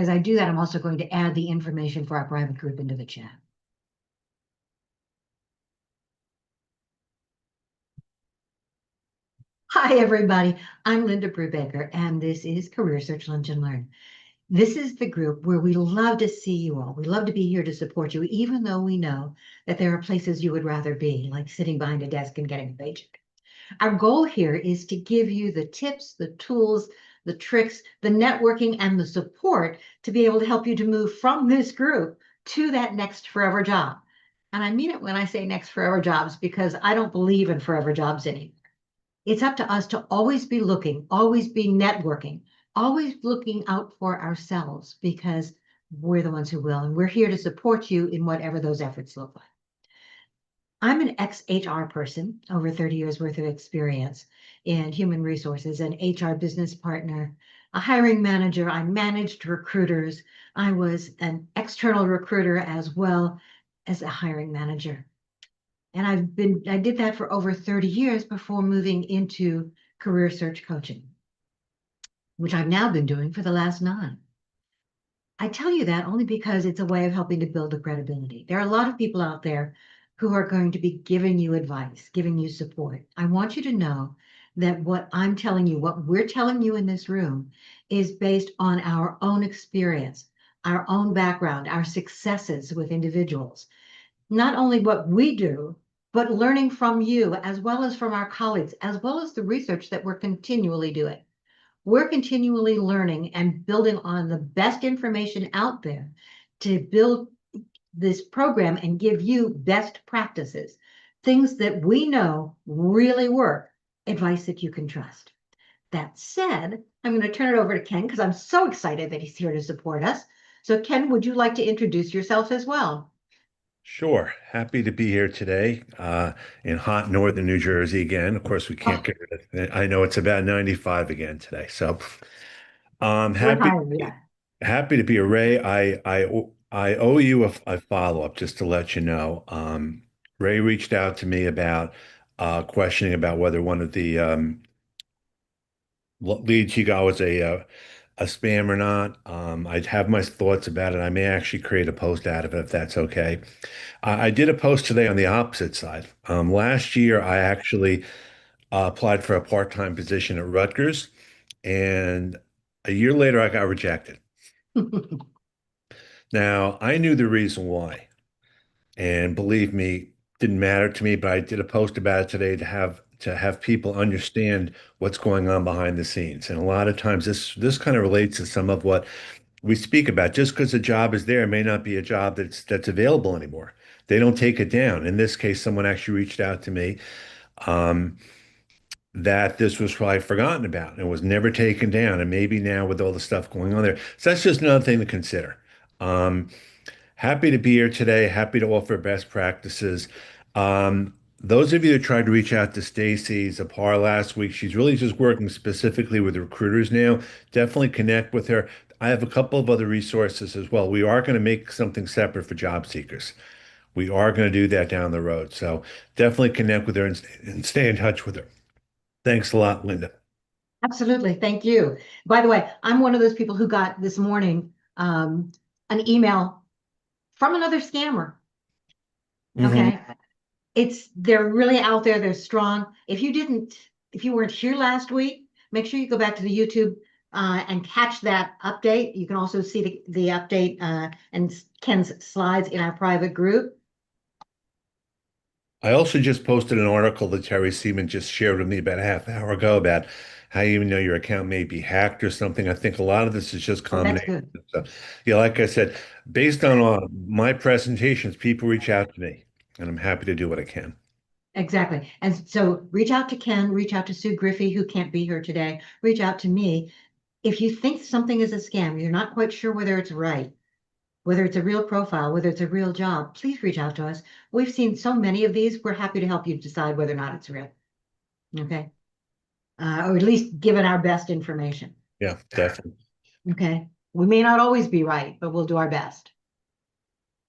as I do that, I'm also going to add the information for our private group into the chat. Hi, everybody. I'm Linda Brubaker, and this is Career Search Lunch and Learn. This is the group where we love to see you all. We love to be here to support you, even though we know that there are places you would rather be, like sitting behind a desk and getting a paycheck. Our goal here is to give you the tips, the tools, the tricks, the networking, and the support to be able to help you to move from this group to that next forever job. And I mean it when I say next forever jobs, because I don't believe in forever jobs anymore. It's up to us to always be looking, always be networking, always looking out for ourselves, because we're the ones who will, and we're here to support you in whatever those efforts look like. I'm an ex-HR person, over 30 years worth of experience in human resources, an HR business partner, a hiring manager. I managed recruiters. I was an external recruiter as well as a hiring manager. And I did that for over 30 years before moving into career search coaching, which I've now been doing for the last 9. I tell you that only because it's a way of helping to build the credibility. There are a lot of people out there who are going to be giving you advice, giving you support. I want you to know that what I'm telling you, what we're telling you in this room, is based on our own experience, our own background, our successes with individuals. Not only what we do, but learning from you, as well as from our colleagues, as well as the research that we're continually doing. We're continually learning and building on the best information out there to build this program and give you best practices, things that we know really work, advice that you can trust. That said, I'm going to turn it over to Ken because I'm so excited that he's here to support us. So Ken, would you like to introduce yourself as well? Sure. Happy to be here today in hot northern New Jersey again. Of course, we can't Oh, get rid of it. I know it's about 95 again today. So we're happy higher, yeah. happy to be a Ray. I owe you a follow-up just to let you know. Ray reached out to me about questioning about whether one of the leads he got was a spam or not. I'd have my thoughts about it. I may actually create a post out of it if that's okay. I did a post today on the opposite side. Last year, I actually applied for a part-time position at Rutgers, and a year later, I got rejected. Now, I knew the reason why, and believe me, didn't matter to me, but I did a post about it today to have people understand what's going on behind the scenes. And a lot of times this kind of relates to some of what we speak about. Just because a job is there may not be a job that's available anymore. They don't take it down. In this case, someone actually reached out to me um, that this was probably forgotten about and was never taken down. And maybe now with all the stuff going on there. So that's just another thing to consider. Um, Happy to be here today. Happy to offer best practices. Those of you that tried to reach out to Stacy Zapar last week, she's really just working specifically with recruiters now. Definitely connect with her. I have a couple of other resources as well. We are going to make something separate for job seekers. We are going to do that down the road. So definitely connect with her and stay in touch with her. Thanks a lot, Linda. Absolutely. Thank you. By the way, I'm one of those people who got this morning an email from another scammer. Hmm. Okay. They're really out there. They're strong. If you weren't here last week, make sure you go back to the YouTube and catch that update. You can also see the update and Ken's slides in our private group. I also just posted an article that Terry Seaman just shared with me about a half hour ago about how you know your account may be hacked or something. I think a lot of this is just Oh, that's combination good. of stuff. Yeah, like I said, based on my presentations, people reach out to me, and I'm happy to do what I can. Exactly. And so reach out to Ken, reach out to Sue Griffey, who can't be here today, reach out to me. If you think something is a scam, you're not quite sure whether it's right, whether it's a real profile, whether it's a real job, please reach out to us. We've seen so many of these. We're happy to help you decide whether or not it's real. Okay. Or at least give it our best information. Yeah, definitely. Okay. We may not always be right, but we'll do our best.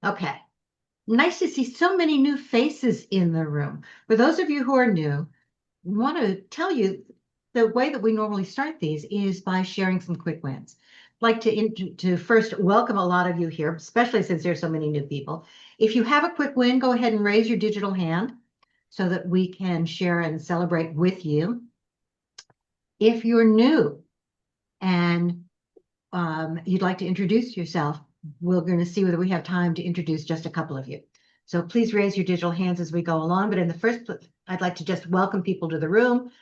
Okay. Nice to see so many new faces in the room. For those of you who are new, I want to tell you the way that we normally start these is by sharing some quick wins. like to first welcome a lot of you here, especially since there's so many new people. If you have a quick win, go ahead and raise your digital hand so that we can share and celebrate with you. If you're new and you'd like to introduce yourself, we're going to see whether we have time to introduce just a couple of you. So please raise your digital hands as we go along. But in the first place, I'd like to just welcome people to the room.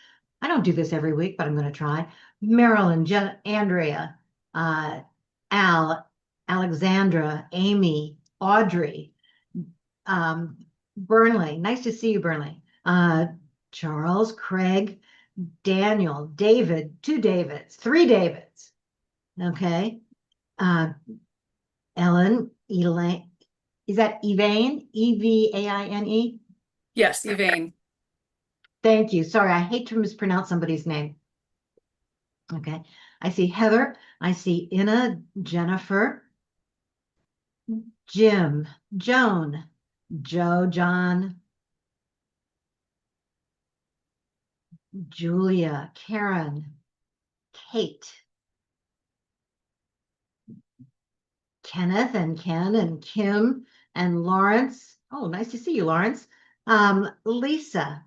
I don't do this every week, but I'm going to try. Marilyn, Andrea, Al, Alexandra, Amy, Audrey, Burnley. Nice to see you, Burnley. Charles, Craig, Daniel, David, 2 Davids, 3 Davids. Okay. Ellen, Elaine, is that Evain? Evaine? Yes, Elaine. Thank you. Sorry, I hate to mispronounce somebody's name. Okay. I see Heather. I see Inna, Jennifer, Jim, Joan, Joe, John, Julia, Karen, Kate, Kenneth and Ken and Kim and Lawrence. Oh, nice to see you, Lawrence. Lisa,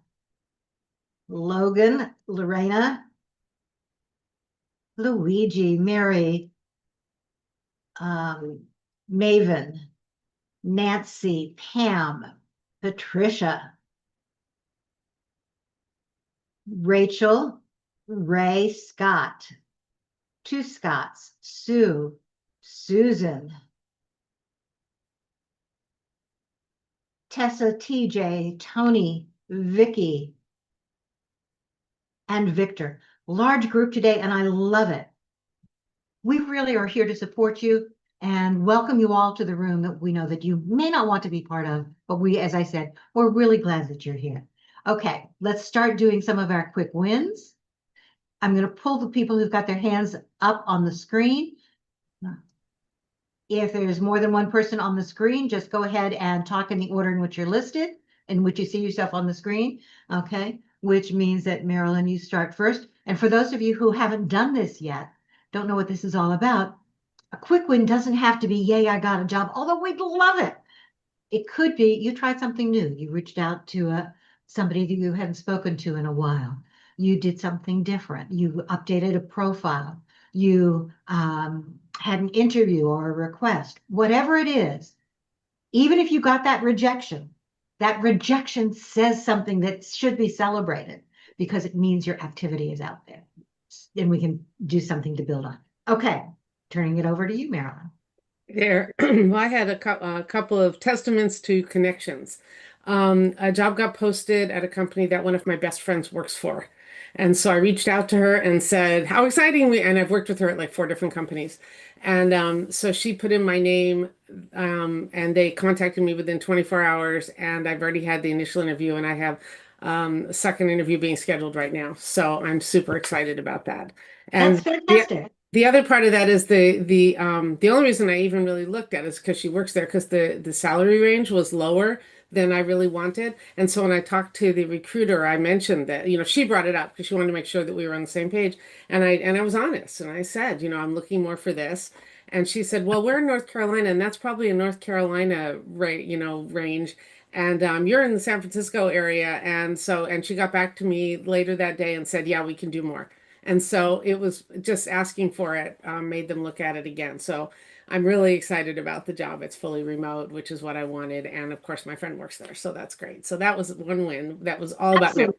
Logan, Lorena, Luigi, Mary, Maven, Nancy, Pam, Patricia, Rachel, Ray, Scott, 2 Scotts, Sue, Susan, Tessa, TJ, Tony, Vicky, and Victor. Large group today, and I love it. We really are here to support you and welcome you all to the room that we know that you may not want to be part of, but we, as I said, we're really glad that you're here. Okay, let's start doing some of our quick wins. I'm going to pull the people who've got their hands up on the screen. If there's more than one person on the screen, just go ahead and talk in the order in which you're listed, in which you see yourself on the screen, okay? Which means that, Marilyn, you start first. And for those of you who haven't done this yet, don't know what this is all about, a quick win doesn't have to be, yay, I got a job, although we'd love it. It could be you tried something new. You reached out to somebody that you hadn't spoken to in a while. You did something different. You updated a profile. You had an interview or a request. Whatever it is, even if you got that rejection says something that should be celebrated because it means your activity is out there. Then we can do something to build on. Okay, turning it over to you, Marilyn. Well, I had a couple of testaments to connections. A job got posted at a company that one of my best friends works for. And so I reached out to her and said, how exciting and I've worked with her at like 4 different companies. And so she put in my name, and they contacted me within 24 hours, and I've already had the initial interview, and I have a second interview being scheduled right now. So I'm super excited about that. And that's fantastic. The other part of that is the only reason I even really looked at it is because she works there, because the salary range was lower than I really wanted. And so when I talked to the recruiter, I mentioned that, she brought it up because she wanted to make sure that we were on the same page. And I was honest, and I said, I'm looking more for this. And she said, well, we're in North Carolina, and that's probably a North Carolina range. And you're in the San Francisco area. And she got back to me later that day and said, yeah, we can do more. And so it was just asking for it, made them look at it again. So I'm really excited about the job. It's fully remote, which is what I wanted. And of course, my friend works there. So that's great. So that was one win. That was all about networking.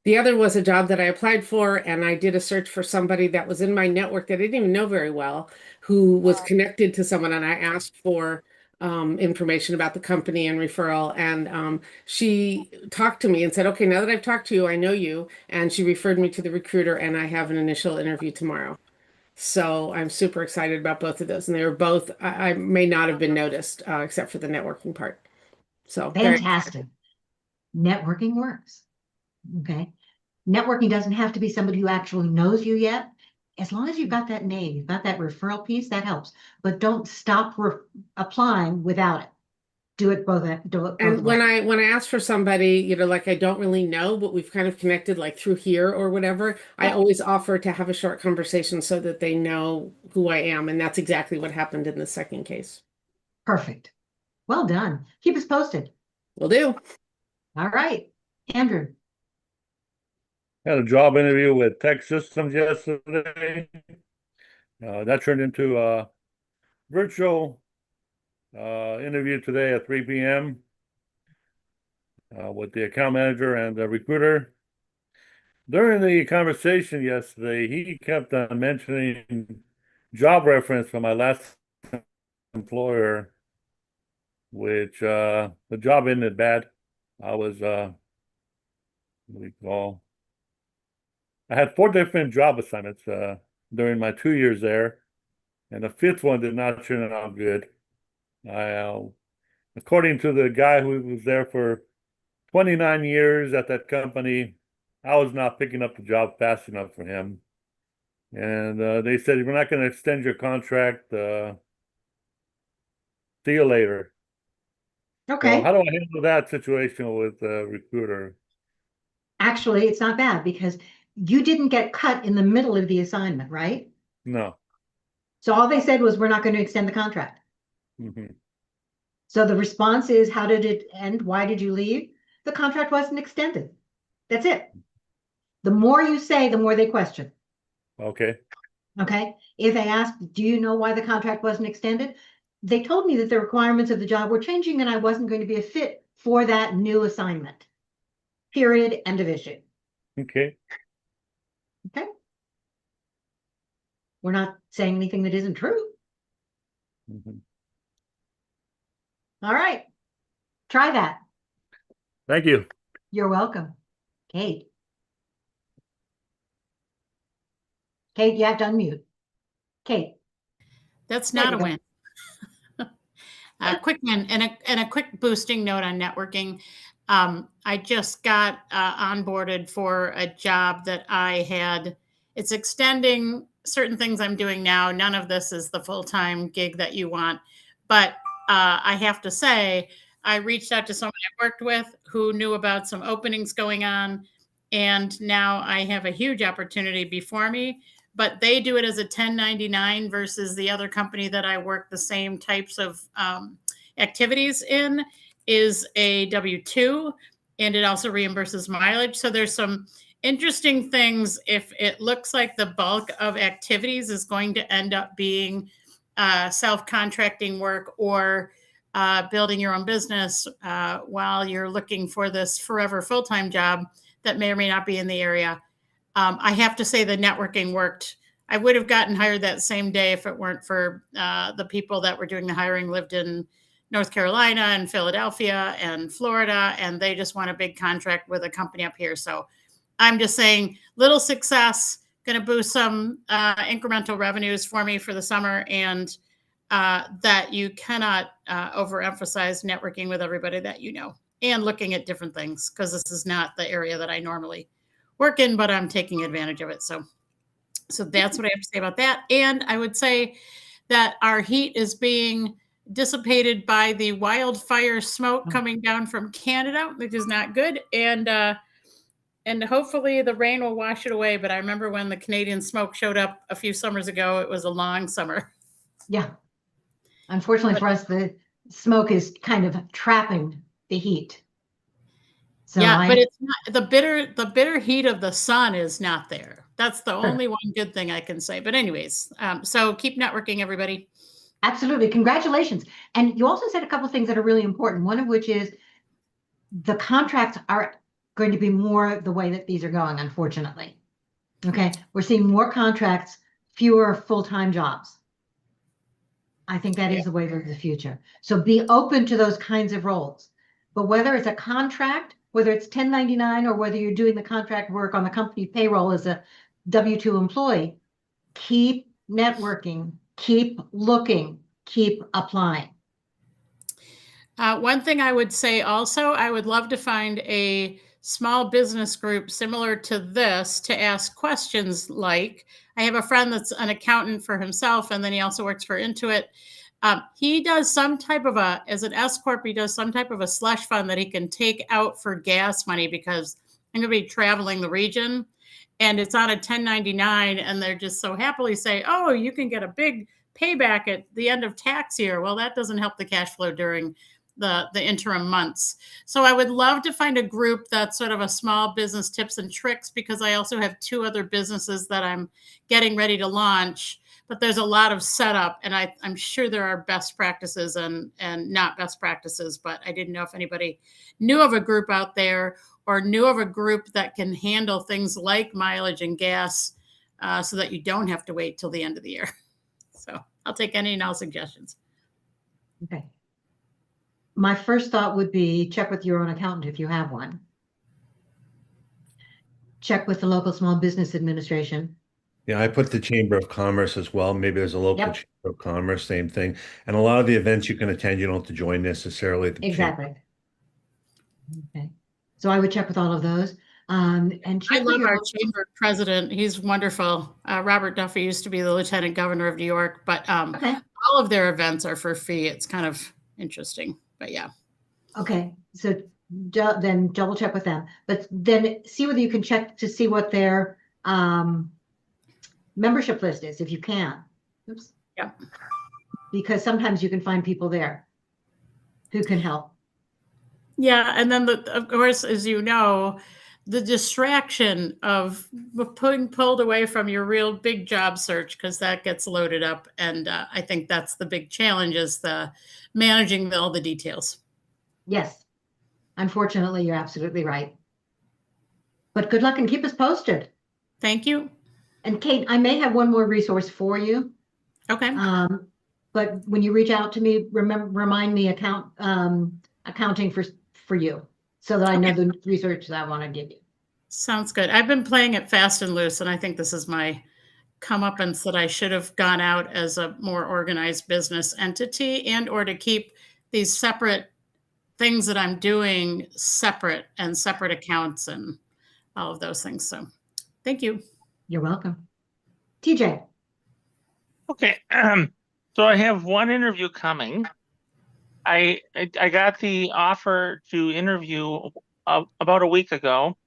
The other was a job that I applied for, and I did a search for somebody that was in my network that I didn't even know very well, who was connected to someone. And I asked for information about the company and referral. And she talked to me and said, okay, now that I've talked to you, I know you. And she referred me to the recruiter, and I have an initial interview tomorrow. So I'm super excited about both of those. And they were both, I may not have been noticed, except for the networking part. So fantastic. Networking works. Okay. Networking doesn't have to be somebody who actually knows you yet. As long as you've got that name, you've got that referral piece, that helps. But don't stop applying without it. do it both And ways. when I ask for somebody, like I don't really know, but we've kind of connected like through here or whatever, I Yeah. always offer to have a short conversation so that they know who I am. And that's exactly what happened in the second case. Perfect. Well done. Keep us posted. Will do. All right. Andrew. Had a job interview with Tech Systems yesterday. That turned into a virtual interview today at 3 p.m. With the account manager and the recruiter. During the conversation yesterday, he kept on mentioning job reference from my last employer, which the job ended bad. I was what do we call? I had 4 different job assignments during my 2 years there, and the 5th one did not turn out good. According to the guy who was there for 29 years at that company, I was not picking up the job fast enough for him. And they said, we're not going to extend your contract. See you later. So Okay. how do I handle that situation with a recruiter? Actually, it's not bad because you didn't get cut in the middle of the assignment, right? No. So all they said was, we're not going to extend the contract. Mm-hmm. So the response is, how did it end? Why did you leave? The contract wasn't extended. That's it. The more you say, the more they question. Okay. Okay. If they ask, do you know why the contract wasn't extended? They told me that the requirements of the job were changing and I wasn't going to be a fit for that new assignment. Period. End of issue. Okay. Okay. We're not saying anything that isn't true. Mm-hmm. All right. Try that. Thank you. You're welcome. Kate. Kate, you have to unmute. Kate. That's There not you a go. win. A quick one and a quick boosting note on networking. I just got onboarded for a job that I had. It's extending certain things I'm doing now. None of this is the full-time gig that you want, but I have to say, I reached out to someone I worked with who knew about some openings going on, and now I have a huge opportunity before me. But they do it as a 1099 versus the other company that I work the same types of activities in is a W-2, and it also reimburses mileage. So there's some interesting things. If it looks like the bulk of activities is going to end up being self-contracting work or building your own business while you're looking for this forever full-time job that may or may not be in the area. I have to say the networking worked. I would have gotten hired that same day if it weren't for the people that were doing the hiring lived in North Carolina and Philadelphia and Florida, and they just want a big contract with a company up here. So I'm just saying little success, going to boost some incremental revenues for me for the summer, and that you cannot overemphasize networking with everybody that you know and looking at different things, because this is not the area that I normally work in, but I'm taking advantage of it. So that's what I have to say about that. And I would say that our heat is being dissipated by the wildfire smoke coming down from Canada, which is not good. And hopefully the rain will wash it away. But I remember when the Canadian smoke showed up a few summers ago, it was a long summer. Yeah. Unfortunately for us, the smoke is kind of trapping the heat. So yeah, but it's not the bitter heat of the sun is not there. That's the only one good thing I can say. But anyways, so keep networking, everybody. Absolutely. Congratulations. And you also said a couple of things that are really important. One of which is the contracts are going to be more the way that these are going, unfortunately. Okay. We're seeing more contracts, fewer full-time jobs. I think that is the way of the future. So be open to those kinds of roles. But whether it's a contract, whether it's 1099 or whether you're doing the contract work on the company payroll as a W-2 employee, keep networking, keep looking, keep applying. One thing I would say also, I would love to find a small business group similar to this to ask questions like, I have a friend that's an accountant for himself, and then he also works for Intuit. He does some type of as an S Corp, he does some type of a slush fund that he can take out for gas money because I'm going to be traveling the region and it's on a 1099 and they're just so happily say, oh, you can get a big payback at the end of tax year. Well, that doesn't help the cash flow during the interim months. So I would love to find a group that's sort of a small business tips and tricks, because I also have 2 other businesses that I'm getting ready to launch, but there's a lot of setup, and I'm sure there are best practices and not best practices, but I didn't know if anybody knew of a group out there or knew of a group that can handle things like mileage and gas so that you don't have to wait till the end of the year. So I'll take any and all suggestions. Okay. My first thought would be check with your own accountant if you have one. Check with the local small business administration. Yeah, I put the Chamber of Commerce as well. Maybe there's a local Yep. Chamber of Commerce, same thing. And a lot of the events you can attend, you don't have to join necessarily at the chamber. Exactly. Okay. So I would check with all of those. And I check with love your our chamber president. He's wonderful. Robert Duffy used to be the lieutenant governor of New York, but okay. all of their events are for fee. It's kind of interesting, but yeah. Okay. So then double check with them, but then see whether you can check to see what their membership list is, if you can. Oops. Yeah. Because sometimes you can find people there who can help. Yeah, and then of course, as you know, the distraction of being pulled away from your real big job search, because that gets loaded up, and I think that's the big challenge, is the managing all the details. Yes. Unfortunately, you're absolutely right. But good luck and keep us posted. Thank you. And Kate, I may have one more resource for you. Okay. But when you reach out to me, remind me accounting for you, so that I know the research that I want to give you. Sounds good. I've been playing it fast and loose, and I think this is my comeuppance that I should have gone out as a more organized business entity, and or to keep these separate things that I'm doing separate, and separate accounts and all of those things. So thank you. You're welcome. TJ. Okay, so I have one interview coming. I got the offer to interview about a week ago,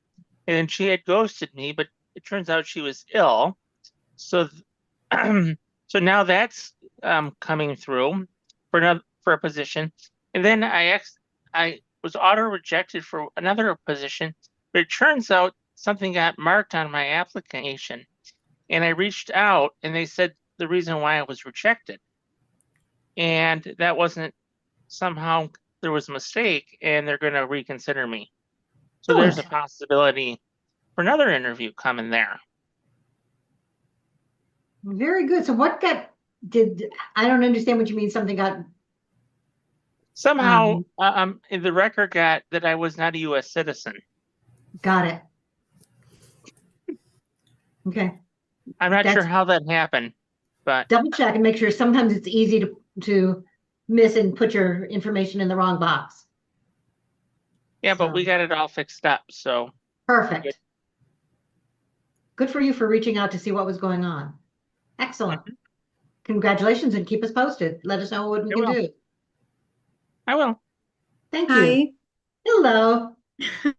and she had ghosted me, but it turns out she was ill. So so now that's coming through for a position. And then I was auto rejected for another position, but it turns out something got marked on my application. And I reached out and they said the reason why I was rejected. And that wasn't, somehow there was a mistake and they're going to reconsider me. So there's a possibility for another interview coming there. Very good. So what I don't understand what you mean. Something got. Somehow the record got that I was not a U.S. citizen. Got it. Okay. I'm not sure how that happened, but double check and make sure. Sometimes it's easy to miss and put your information in the wrong box. yeah, but we got it all fixed up. So Perfect. Good for you for reaching out to see what was going on. Excellent. Congratulations, and keep us posted. Let us know what we can do. I will. Thank you. Hi. Hello.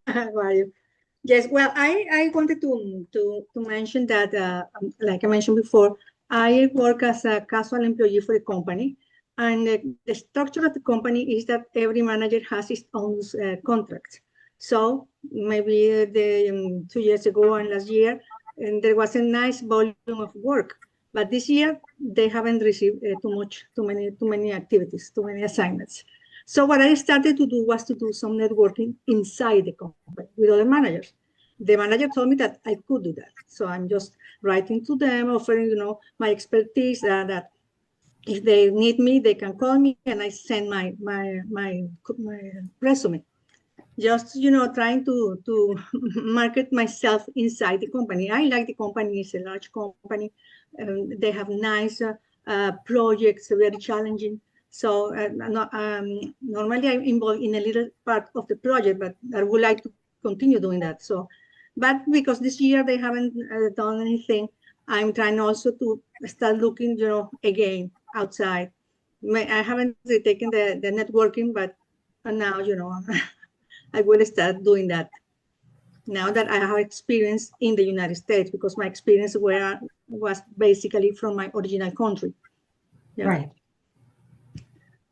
How are you? Yes, well, I wanted to mention that, like I mentioned before, I work as a casual employee for a company, and the structure of the company is that every manager has his own contract. So maybe 2 years ago and last year, and there was a nice volume of work, but this year they haven't received too many activities, too many assignments. So what I started to do was to do some networking inside the company with other managers. The manager told me that I could do that. So I'm just writing to them, offering, my expertise, that if they need me, they can call me, and I send my resume. Just, trying to market myself inside the company. I like the company. It's a large company. They have nice projects, very challenging. So normally I'm involved in a little part of the project, but I would like to continue doing that. So, but because this year they haven't done anything, I'm trying also to start looking, again outside. I haven't taken the networking, but now, I will start doing that now that I have experience in the United States, because my experience was basically from my original country. Yeah. Right.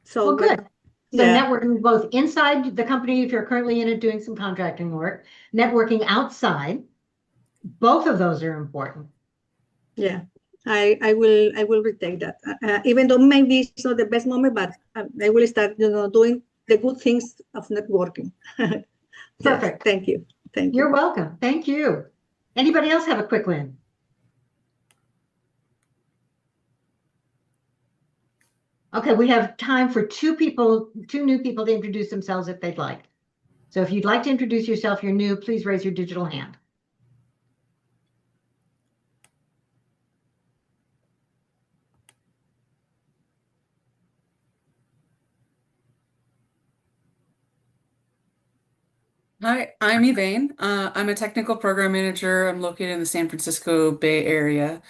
So Well, good. So yeah. networking both inside the company, if you're currently in it doing some contracting work, networking outside, both of those are important. Yeah, I will retake that. Even though maybe it's not the best moment, but I will start, doing the good things of networking. Yes, Perfect. thank you. Thank You're you. welcome. Thank you. Anybody else have a quick win? Okay, we have time for two new people to introduce themselves if they'd like. So if you'd like to introduce yourself, you're new, please raise your digital hand. Hi, I'm Elaine. I'm a technical program manager. I'm located in the San Francisco Bay Area.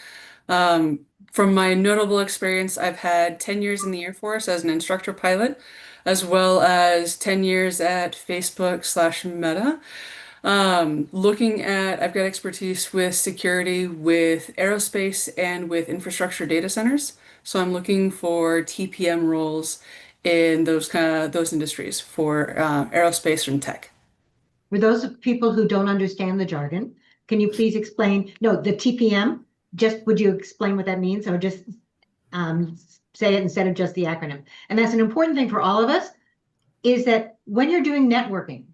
From my notable experience, I've had 10 years in the Air Force as an instructor pilot, as well as 10 years at Facebook/Meta. I've got expertise with security, with aerospace, and with infrastructure data centers. So I'm looking for TPM roles in those industries for aerospace and tech. For those people who don't understand the jargon, can you please explain, no, the TPM, would you explain what that means, or just say it instead of just the acronym? And that's an important thing for all of us, is that when you're doing networking,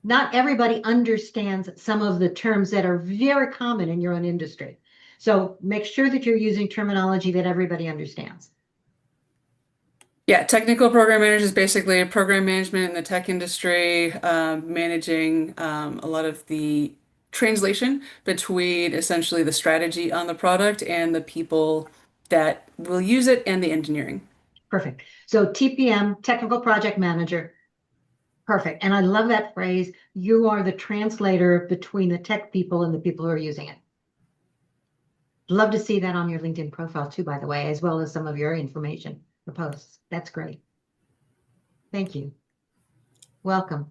not everybody understands some of the terms that are very common in your own industry. So make sure that you're using terminology that everybody understands. Yeah, technical program manager is basically program management in the tech industry, managing a lot of the translation between essentially the strategy on the product and the people that will use it and the engineering. Perfect. So TPM, Technical Project Manager. Perfect. And I love that phrase. You are the translator between the tech people and the people who are using it. Love to see that on your LinkedIn profile too, by the way, as well as some of your information or posts. That's great. Thank you. Welcome.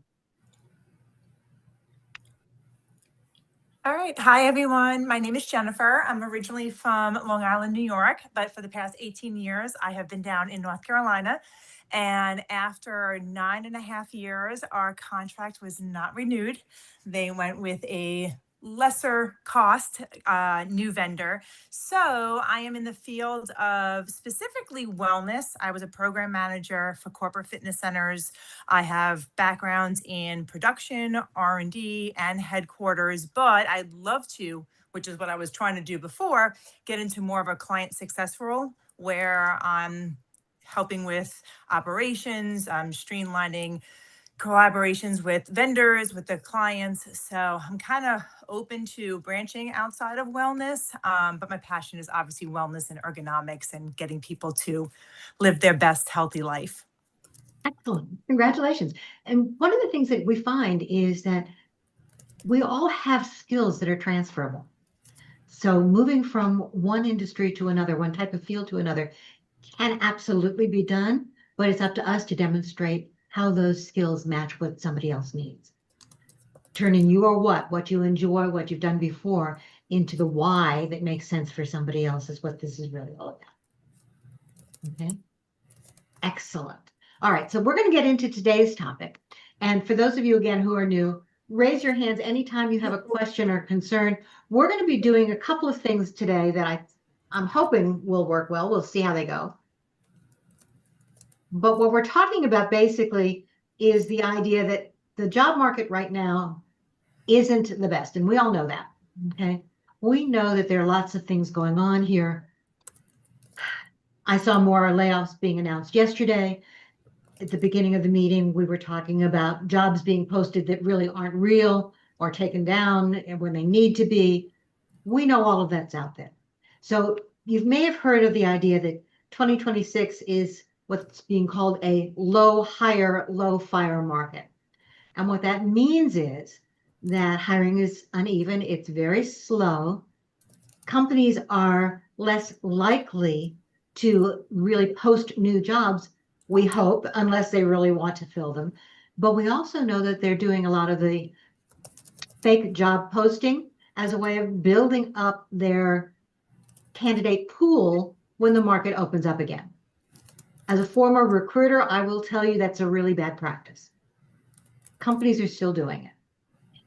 All right. Hi, everyone. My name is Jennifer. I'm originally from Long Island, New York, but for the past 18 years, I have been down in North Carolina. And after 9.5 years, our contract was not renewed. They went with a lesser cost new vendor. So I am in the field of specifically wellness. I was a program manager for corporate fitness centers. I have backgrounds in production, R&D, and headquarters, but I'd love to, which is what I was trying to do before, get into more of a client success role where I'm helping with operations, streamlining collaborations with vendors, with the clients. So I'm kind of open to branching outside of wellness, but my passion is obviously wellness and ergonomics and getting people to live their best healthy life. Excellent. Congratulations. And one of the things that we find is that we all have skills that are transferable. So moving from one industry to another, one type of field to another, can absolutely be done, but it's up to us to demonstrate how those skills match what somebody else needs. Turning your what you enjoy, what you've done before, into the why that makes sense for somebody else is what this is really all about. Okay. Excellent. All right, so we're going to get into today's topic. And for those of you, again, who are new, raise your hands anytime you have a question or concern. We're going to be doing a couple of things today that I'm hoping will work well. We'll see how they go. But what we're talking about basically is the idea that the job market right now isn't the best. And we all know that, okay? We know that there are lots of things going on here. I saw more layoffs being announced yesterday. At the beginning of the meeting, we were talking about jobs being posted that really aren't real or taken down when they need to be. We know all of that's out there. So you may have heard of the idea that 2026 is what's being called a low hire, low fire market. And what that means is that hiring is uneven. It's very slow. Companies are less likely to really post new jobs, we hope, unless they really want to fill them. But we also know that they're doing a lot of the fake job posting as a way of building up their candidate pool when the market opens up again. As a former recruiter, I will tell you that's a really bad practice. Companies are still doing it.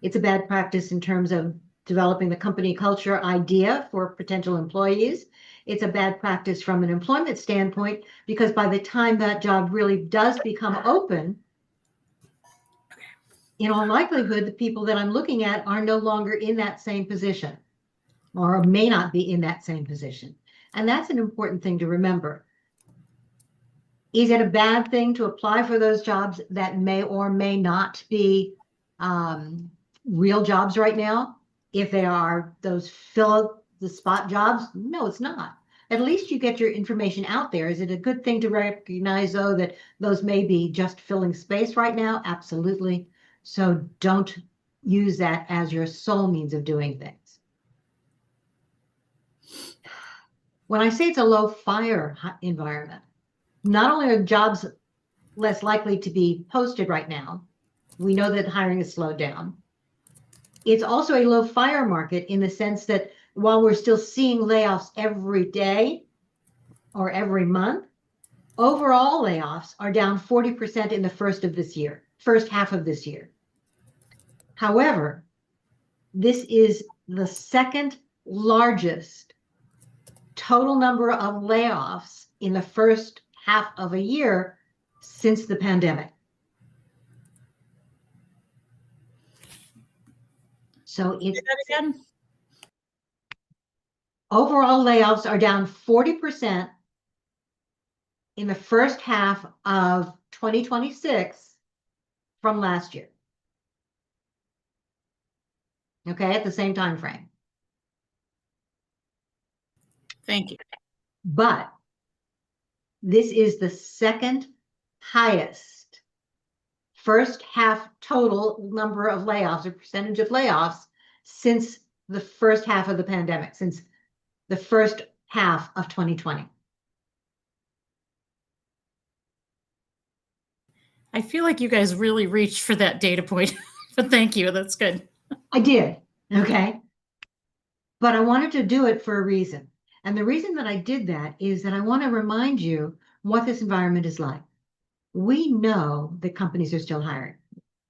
It's a bad practice in terms of developing the company culture idea for potential employees. It's a bad practice from an employment standpoint, because by the time that job really does become open, in all likelihood, the people that I'm looking at are no longer in that same position, or may not be in that same position. And that's an important thing to remember. Is it a bad thing to apply for those jobs that may or may not be real jobs right now? If they are those fill the spot jobs? No, it's not. At least you get your information out there. Is it a good thing to recognize, though, that those may be just filling space right now? Absolutely. So don't use that as your sole means of doing things. When I say it's a low fire environment, not only are jobs less likely to be posted right now, we know that hiring has slowed down. It's also a low fire market in the sense that while we're still seeing layoffs every day or every month, overall layoffs are down 40% in the first half of this year. However, this is the second largest total number of layoffs in the first half of a year since the pandemic. So Say that again? Overall layoffs are down 40% in the first half of 2026 from last year. Okay, at the same time frame. Thank you. But this is the second highest first half total number of layoffs or percentage of layoffs since the first half of the pandemic, since the first half of 2020. I feel like you guys really reached for that data point, but thank you. That's good. I did, okay? But I wanted to do it for a reason. And the reason that I did that is that I want to remind you what this environment is like. We know that companies are still hiring.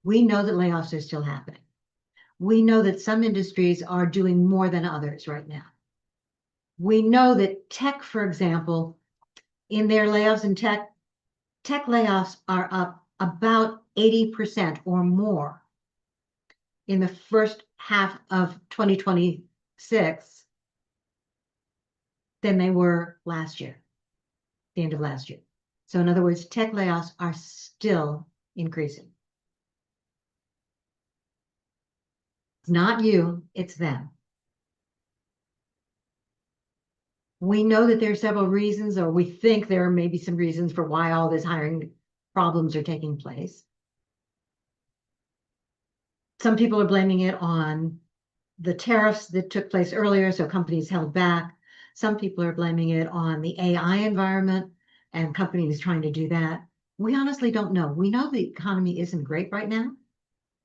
We know that layoffs are still happening. We know that some industries are doing more than others right now. We know that tech, for example, in their layoffs in tech layoffs are up about 80% or more in the first half of 2026 than they were last year, the end of last year. So in other words, tech layoffs are still increasing. It's not you, it's them. We know that there are several reasons, or we think there may be some reasons for why all this hiring problems are taking place. Some people are blaming it on the tariffs that took place earlier, so companies held back. Some people are blaming it on the AI environment and companies trying to do that. We honestly don't know. We know the economy isn't great right now.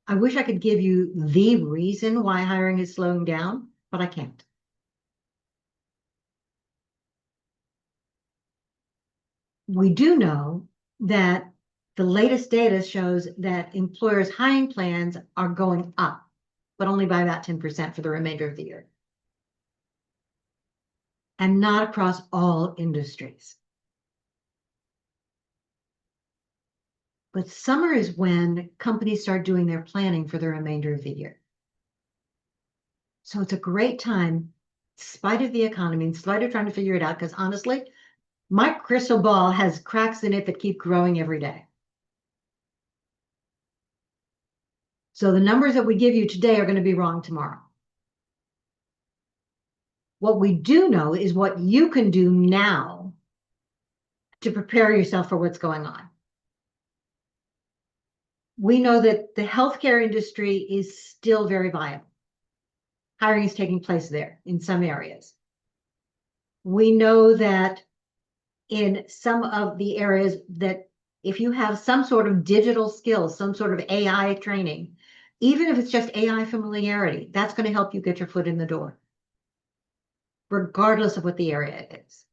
I wish I could give you the reason why hiring is slowing down, but I can't. We do know that the latest data shows that employers' hiring plans are going up, but only by about 10% for the remainder of the year. And not across all industries. But summer is when companies start doing their planning for the remainder of the year. So it's a great time, in spite of the economy, in spite of trying to figure it out, because honestly, my crystal ball has cracks in it that keep growing every day. So the numbers that we give you today are going to be wrong tomorrow. What we do know is what you can do now to prepare yourself for what's going on. We know that the healthcare industry is still very viable. Hiring is taking place there in some areas. We know that in some of the areas that if you have some sort of digital skills, some sort of AI training, even if it's just AI familiarity, that's going to help you get your foot in the door, regardless of what the area is.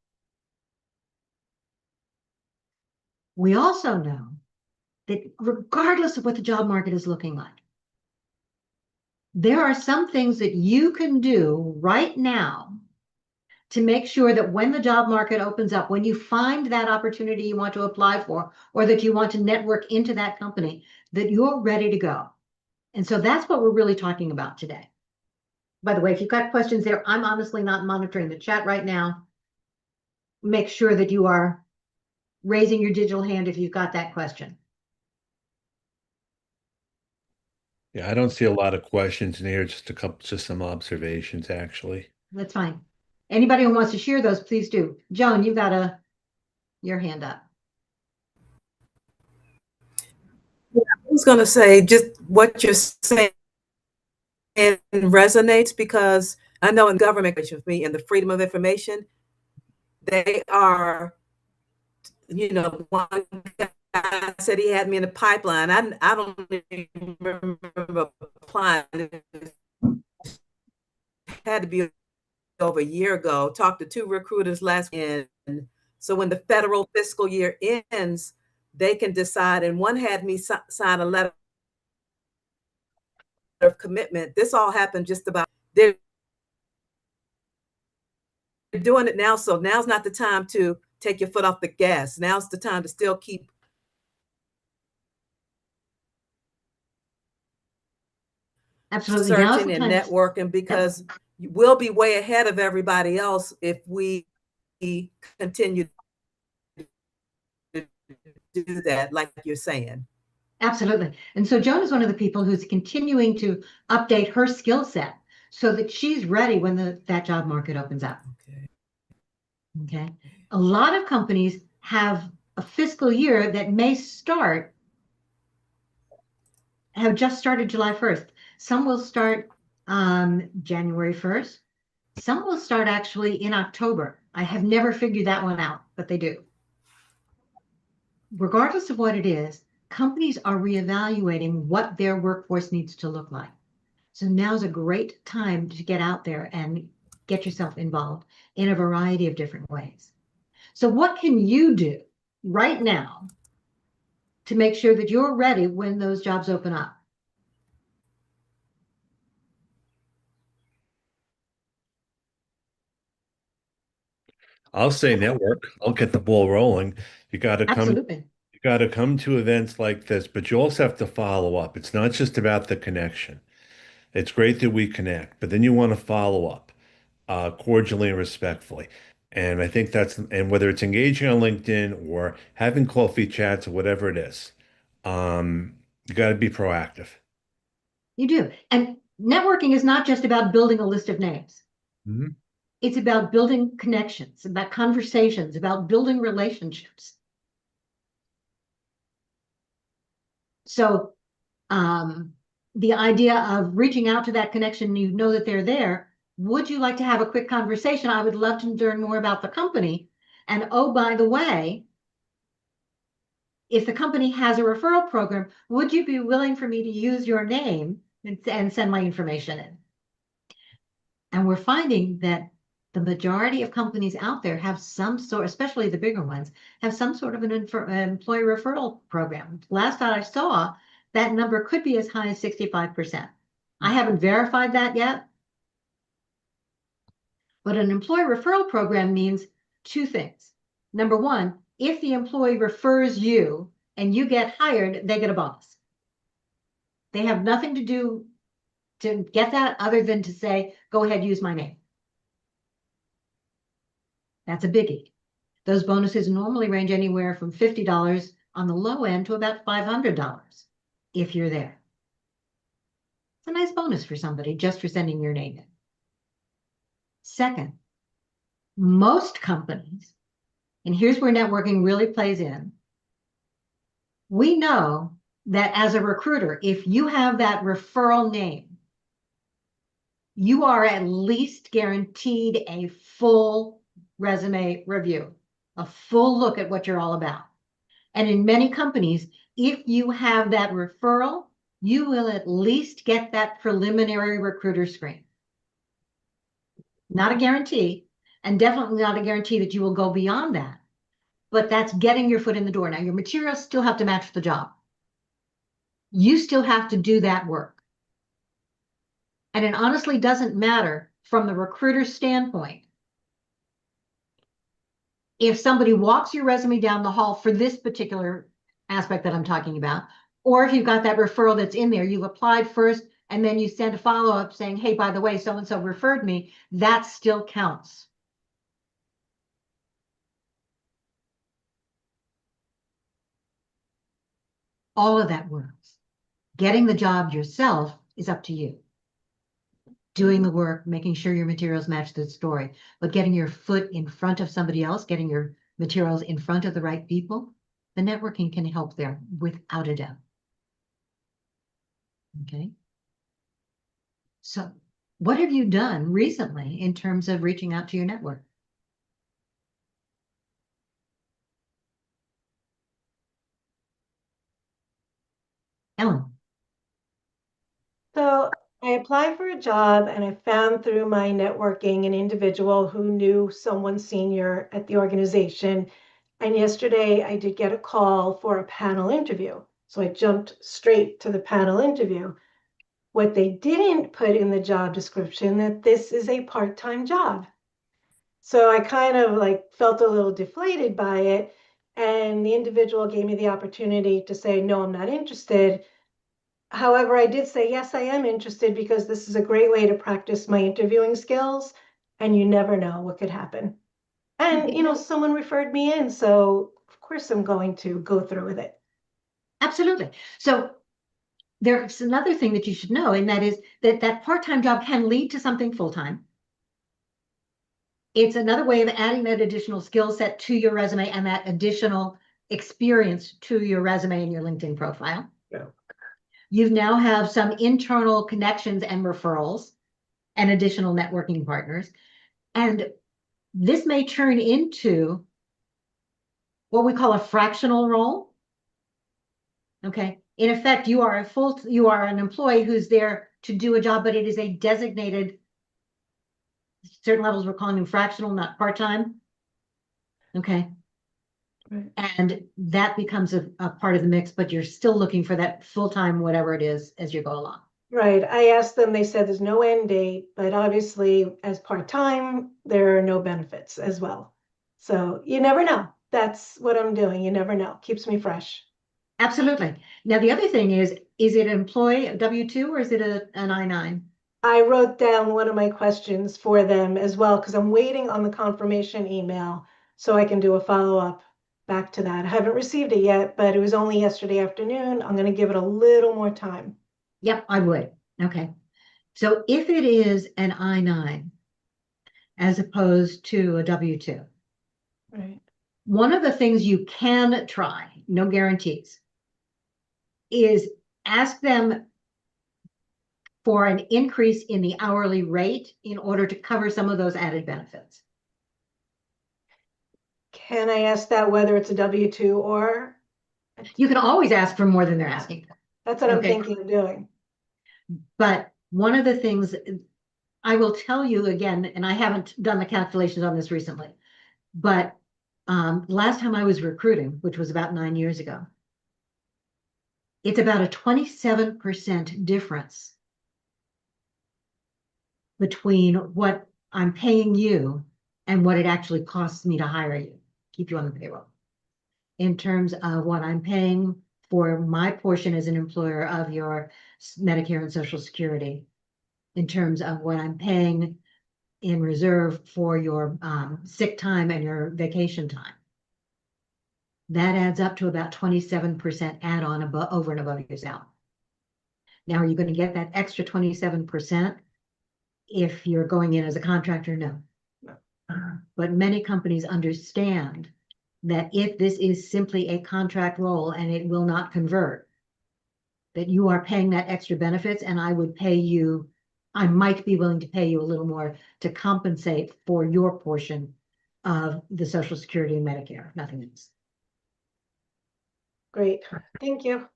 We also know that regardless of what the job market is looking like, there are some things that you can do right now to make sure that when the job market opens up, when you find that opportunity you want to apply for, or that you want to network into that company, that you're ready to go. And so that's what we're really talking about today. By the way, if you've got questions there, I'm honestly not monitoring the chat right now. Make sure that you are raising your digital hand if you've got that question. Yeah, I don't see a lot of questions in here, just some observations, actually. That's fine. Anybody who wants to share those, please do. Joan, you've got your hand up. I was going to say just what you're saying resonates, because I know in government with me and the freedom of information, they are, one guy said he had me in the pipeline. I don't even remember applying. It had to be over a year ago. Talked to 2 recruiters last year. So when the federal fiscal year ends, they can decide. And one had me sign a letter of commitment. This all happened just about, they're doing it now. So now's not the time to take your foot off the gas. Now's the time to still keep Absolutely. searching and networking, because we'll be way ahead of everybody else if we continue to do that, like you're saying. Absolutely. And so Joan is one of the people who's continuing to update her skill set so that she's ready when that job market opens up. Okay. A lot of companies have a fiscal year that may have just started July 1st. Some will start January 1st. Some will start actually in October. I have never figured that one out, but they do. Regardless of what it is, companies are reevaluating what their workforce needs to look like. So now's a great time to get out there and get yourself involved in a variety of different ways. So what can you do right now to make sure that you're ready when those jobs open up? I'll say network. I'll get the ball rolling. You got to come. Absolutely. You got to come to events like this, but you also have to follow up. It's not just about the connection. It's great that we connect, but then you want to follow up cordially and respectfully. And I think and whether it's engaging on LinkedIn or having coffee chats or whatever it is, you got to be proactive. You do. And networking is not just about building a list of names. Mm-hmm. It's about building connections, about conversations, about building relationships. So the idea of reaching out to that connection, you know that they're there. Would you like to have a quick conversation? I would love to learn more about the company. And oh, by the way, if the company has a referral program, would you be willing for me to use your name and send my information in? And we're finding that the majority of companies out there have some sort, especially the bigger ones, have some sort of an employee referral program. Last I saw, that number could be as high as 65%. I haven't verified that yet. But an employee referral program means 2 things. Number 1, if the employee refers you and you get hired, they get a bonus. They have nothing to do to get that other than to say, go ahead, use my name. That's a biggie. Those bonuses normally range anywhere from $50 on the low end to about $500 if you're there. It's a nice bonus for somebody just for sending your name in. Second, most companies, and here's where networking really plays in, we know that as a recruiter, if you have that referral name, you are at least guaranteed a full resume review, a full look at what you're all about. And in many companies, if you have that referral, you will at least get that preliminary recruiter screen. Not a guarantee, and definitely not a guarantee that you will go beyond that, but that's getting your foot in the door. Now, your materials still have to match the job. You still have to do that work. And it honestly doesn't matter from the recruiter's standpoint. If somebody walks your resume down the hall for this particular aspect that I'm talking about, or if you've got that referral that's in there, you've applied first, and then you send a follow-up saying, hey, by the way, so-and-so referred me, that still counts. All of that works. Getting the job yourself is up to you. Doing the work, making sure your materials match the story, but getting your foot in front of somebody else, getting your materials in front of the right people, the networking can help there without a doubt. Okay. So what have you done recently in terms of reaching out to your network? Ellen. So I applied for a job and I found through my networking an individual who knew someone senior at the organization. And yesterday I did get a call for a panel interview. So I jumped straight to the panel interview. What they didn't put in the job description that this is a part-time job. So I kind of like felt a little deflated by it. And the individual gave me the opportunity to say, no, I'm not interested. However, I did say, yes, I am interested because this is a great way to practice my interviewing skills, and you never know what could happen. And, you know, someone referred me in, so of course I'm going to go through with it. Absolutely. So there's another thing that you should know, and that is that that part-time job can lead to something full-time. It's another way of adding that additional skill set to your resume and that additional experience to your resume and your LinkedIn profile. Yeah. You now have some internal connections and referrals and additional networking partners. And this may turn into what we call a fractional role. Okay. In effect, you are an employee who's there to do a job, but it is a designated, certain levels we're calling them fractional, not part-time. Okay. Right. And that becomes a part of the mix, but you're still looking for that full-time, whatever it is, as you go along. Right. I asked them, they said there's no end date, but obviously as part-time, there are no benefits as well. So you never know. That's what I'm doing. You never know. Keeps me fresh. Absolutely. Now, the other thing is it an employee, a W-2, or is it an I-9? I wrote down one of my questions for them as well, because I'm waiting on the confirmation email so I can do a follow-up back to that. I haven't received it yet, but it was only yesterday afternoon. I'm going to give it a little more time. Yep, I would. Okay. So if it is an I-9 as opposed to a W-2, Right. one of the things you can try, no guarantees, is ask them for an increase in the hourly rate in order to cover some of those added benefits. Can I ask that whether it's a W-2 or? You can always ask for more than they're asking for. That's what I'm Okay. thinking of doing. But one of the things I will tell you again, and I haven't done the calculations on this recently, but last time I was recruiting, which was about 9 years ago, it's about a 27% difference between what I'm paying you and what it actually costs me to hire you, keep you on the payroll. In terms of what I'm paying for my portion as an employer of your Medicare and Social Security, in terms of what I'm paying in reserve for your sick time and your vacation time. That adds up to about 27% add-on over and above your salary. Now, are you going to get that extra 27% if you're going in as a contractor? No. But many companies understand that if this is simply a contract role and it will not convert, that you are paying that extra benefits, and I would pay you, I might be willing to pay you a little more to compensate for your portion of the Social Security and Medicare, nothing else. Great. Thank you.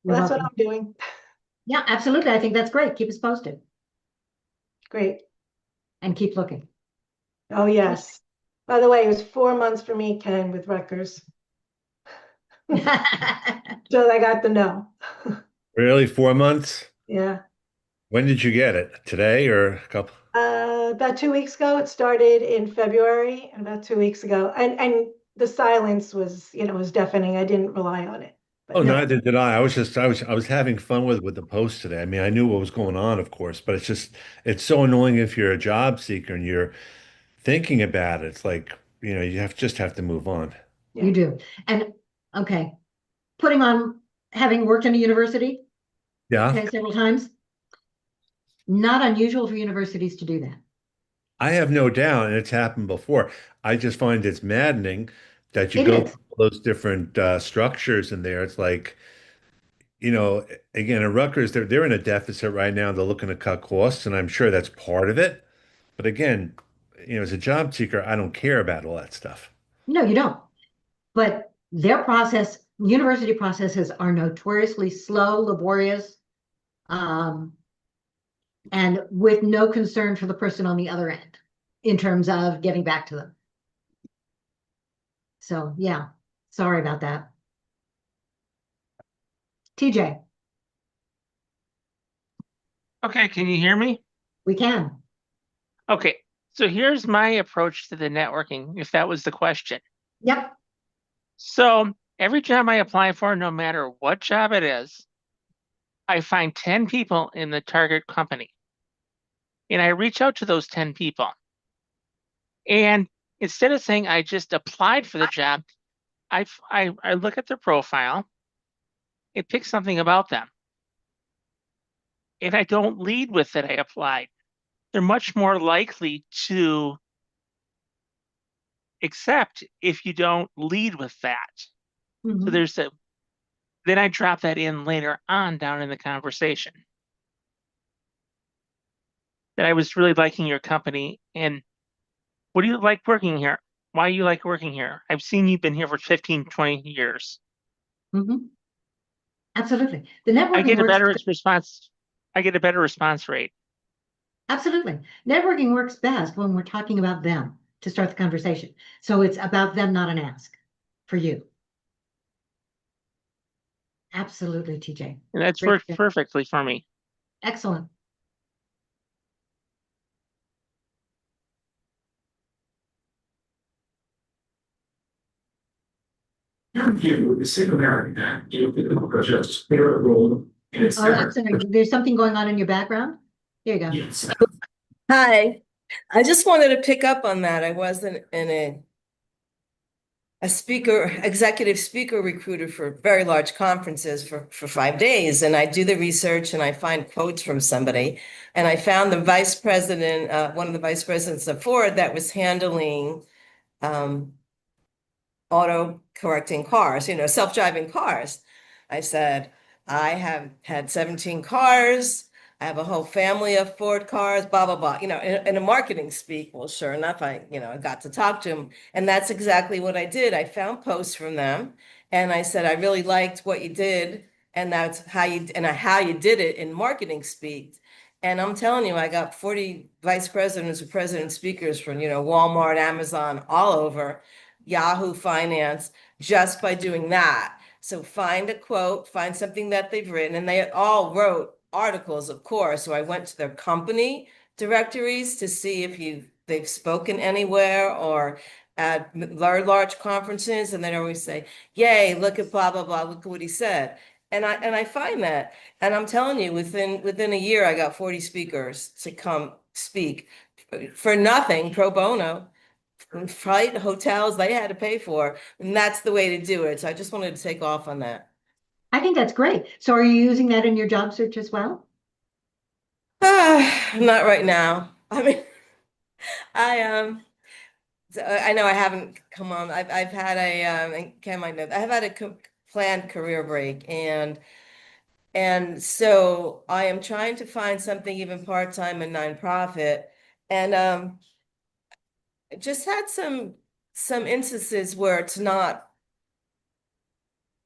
You're That's what welcome. I'm doing. Yeah, absolutely. I think that's great. Keep us posted Great. and keep looking. Oh, yes. By the way, it was 4 months for me, Ken, with Rutgers. So I got the no. Really, 4 months? Yeah. When did you get it? Today or a couple? About 2 weeks ago. It started in February, and about 2 weeks ago. And the silence was, was deafening. I didn't rely on it. But Oh, no. neither did I. I was having fun with the post today. I mean, I knew what was going on, of course, but it's so annoying if you're a job seeker and you're thinking about it. It's like, you just have to move on. You do. And okay, having worked in a university, Yeah. okay, several times, not unusual for universities to do that. I have no doubt, and it's happened before. I just find it's maddening that you It go is. through all those different structures in there. It's like, again, at Rutgers, they're in a deficit right now. They're looking to cut costs, and I'm sure that's part of it. But again, as a job seeker, I don't care about all that stuff. No, you don't. But university processes are notoriously slow, laborious, and with no concern for the person on the other end in terms of getting back to them. So yeah, sorry about that. TJ, Okay, can you hear me? we can. Okay, so here's my approach to the networking, if that was the question. Yep. So every job I apply for, no matter what job it is, I find 10 people in the target company. And I reach out to those 10 people. And instead of saying I just applied for the job, I look at their profile, it picks something about them. And I don't lead with that I applied. They're much more likely to accept if you don't lead with that. Mhm. So then I drop that in later on down in the conversation. That I was really liking your company, and what do you like working here? Why you like working here? I've seen you've been here for 15, 20 years. Mhm. Absolutely. The I networking get a works. better response. I get a better response rate. Absolutely. Networking works best when we're talking about them to start the conversation. So it's about them, not an ask for you. Absolutely, TJ. And that's Great. worked perfectly for me. Excellent. There's I'm sorry. There's something going on in your background. There you go. Yes. Hi, I just wanted to pick up on that. I wasn't in a executive speaker recruiter for very large conferences for 5 days. And I do the research and I find quotes from somebody. And I found the vice president, one of the vice presidents of Ford that was handling auto correcting cars, self-driving cars. I said, I have had 17 cars. I have a whole family of Ford cars, blah, blah, blah, in a marketing speak. Well, sure enough, I got to talk to him. And that's exactly what I did. I found posts from them and I said, I really liked what you did. And that's how you did it in marketing speak. And I'm telling you, I got 40 vice presidents or president speakers from, Walmart, Amazon, all over, Yahoo Finance, just by doing that. So find a quote, find something that they've written, and they all wrote articles, of course. So I went to their company directories to see if they've spoken anywhere or at large conferences, and they'd always say, yay, look at blah, blah, blah, look at what he said. And I find that, and I'm telling you, within a year, I got 40 speakers to come speak for nothing, pro bono. Flight, hotels, they had to pay for, and that's the way to do it. So I just wanted to take off on that. I think that's great. So are you using that in your job search as well? Not right now. I mean, I know I haven't come on. I've had and Ken might know, I've had a planned career break, and so I am trying to find something even part-time and nonprofit, and just had some some instances where it's not,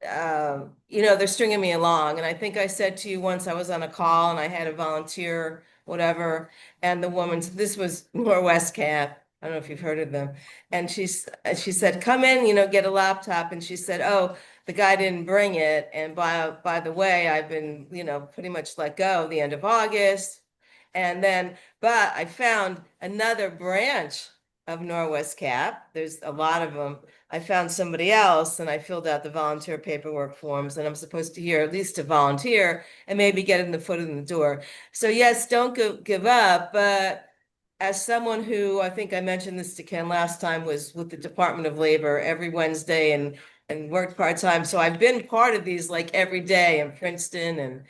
you know, they're stringing me along. And I think I said to you once, I was on a call and I had a volunteer, whatever, and the woman, this was Norwest Cap. I don't know if you've heard of them. And she said, come in, you know, get a laptop. And she said, oh, the guy didn't bring it. And by the way, I've been, you know, pretty much let go the end of August. And then, but I found another branch of Norwest Cap. There's a lot of them. I found somebody else and I filled out the volunteer paperwork forms, and I'm supposed to hear at least to volunteer and maybe getting the foot in the door. So yes, don't give up. But as someone who, I think I mentioned this to Ken last time, was with the Department of Labor every Wednesday and worked part-time. So I've been part of these like every day in Princeton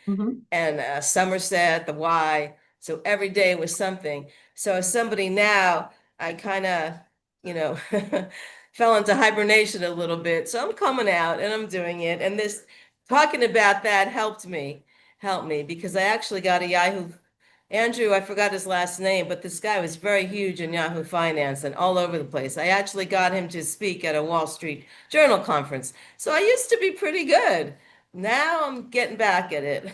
and Somerset, the Y. So every day was something. So as somebody now, I kind of, you know, fell into hibernation a little bit. So I'm coming out and I'm doing it. And this talking about that helped me because I actually got a Yahoo, Andrew, I forgot his last name, but this guy was very huge in Yahoo Finance and all over the place. I actually got him to speak at a Wall Street Journal conference. So I used to be pretty good. Now I'm getting back at it.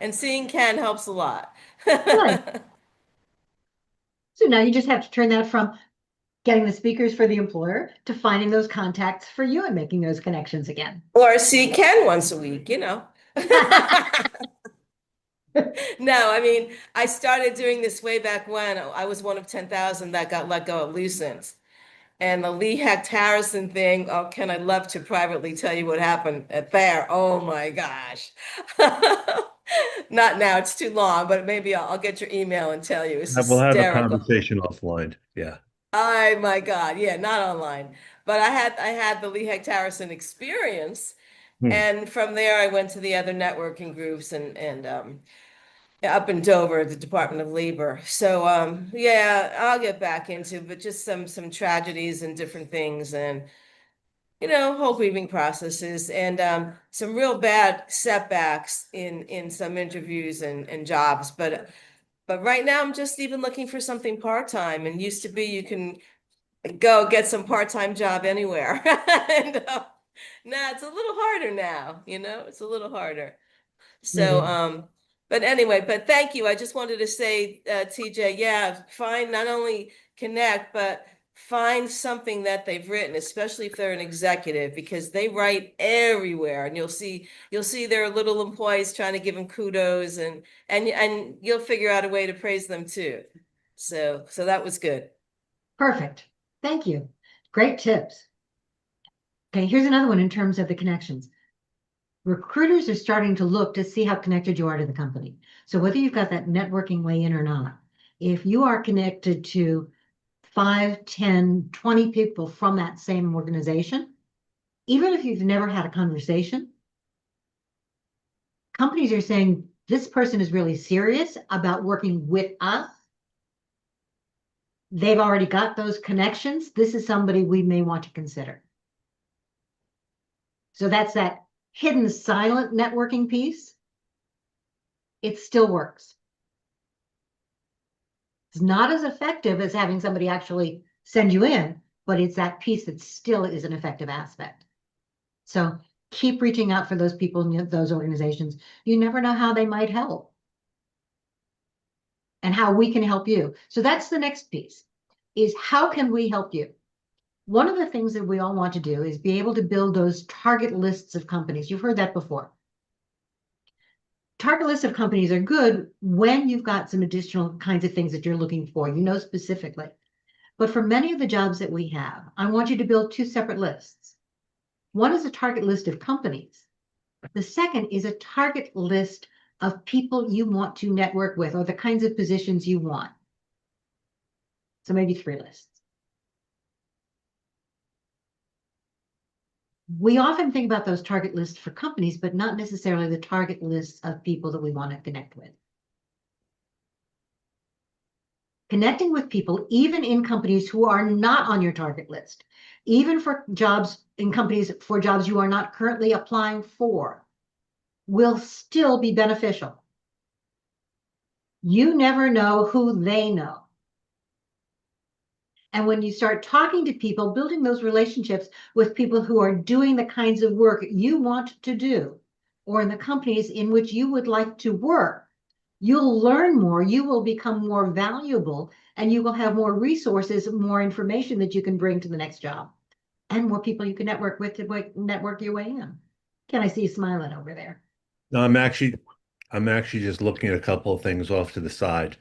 And seeing Ken helps a lot. Right. So now you just have to turn that from getting the speakers for the employer to finding those contacts for you and making those connections again. Or see Ken once a week, you know. No, I mean, I started doing this way back when I was one of 10,000 that got let go at Lucent. And the Lee Hecht Harrison thing, oh, Ken, I'd love to privately tell you what happened at there. Oh my gosh. Not now, it's too long, but maybe I'll get your email and tell you. It's We'll have a hysterical. conversation offline. Yeah. Oh my God. Yeah, not online. But I had the Lee Hecht Harrison experience. And from there I went to the other networking groups and up in Dover, the Department of Labor. So yeah, I'll get back into, but just some tragedies and different things, and you know, whole grieving processes, and some real bad setbacks in some interviews and jobs. But right now I'm just even looking for something part-time, and used to be you can go get some part-time job anywhere. And nah, it's a little harder now, you know, it's a little harder. So but anyway, but thank you. I just wanted to say, TJ, yeah, find, not only connect, but find something that they've written, especially if they're an executive, because they write everywhere, and you'll see their little employees trying to give them kudos, and you'll figure out a way to praise them too. So that was good. Perfect. Thank you. Great tips. Okay, here's another one in terms of the connections. Recruiters are starting to look to see how connected you are to the company. So whether you've got that networking way in or not, if you are connected to 5, 10, 20 people from that same organization, even if you've never had a conversation, companies are saying, this person is really serious about working with us. They've already got those connections. This is somebody we may want to consider. So that's that hidden silent networking piece. It still works. It's not as effective as having somebody actually send you in, but it's that piece that still is an effective aspect. So keep reaching out for those people in those organizations. You never know how they might help and how we can help you. So that's the next piece, is how can we help you? One of the things that we all want to do is be able to build those target lists of companies. You've heard that before. Target lists of companies are good when you've got some additional kinds of things that you're looking for, you know, specifically. But for many of the jobs that we have, I want you to build 2 separate lists. One is a target list of companies. The second is a target list of people you want to network with, or the kinds of positions you want. So maybe 3 lists. We often think about those target lists for companies, but not necessarily the target lists of people that we want to connect with. Connecting with people, even in companies who are not on your target list, even for jobs in companies, for jobs you are not currently applying for, will still be beneficial. You never know who they know. And when you start talking to people, building those relationships with people who are doing the kinds of work you want to do, or in the companies in which you would like to work, you'll learn more, you will become more valuable, and you will have more resources, more information that you can bring to the next job, and more people you can network with to network your way in. Can I see you smiling over there? No, I'm actually just looking at a couple of things off to the side.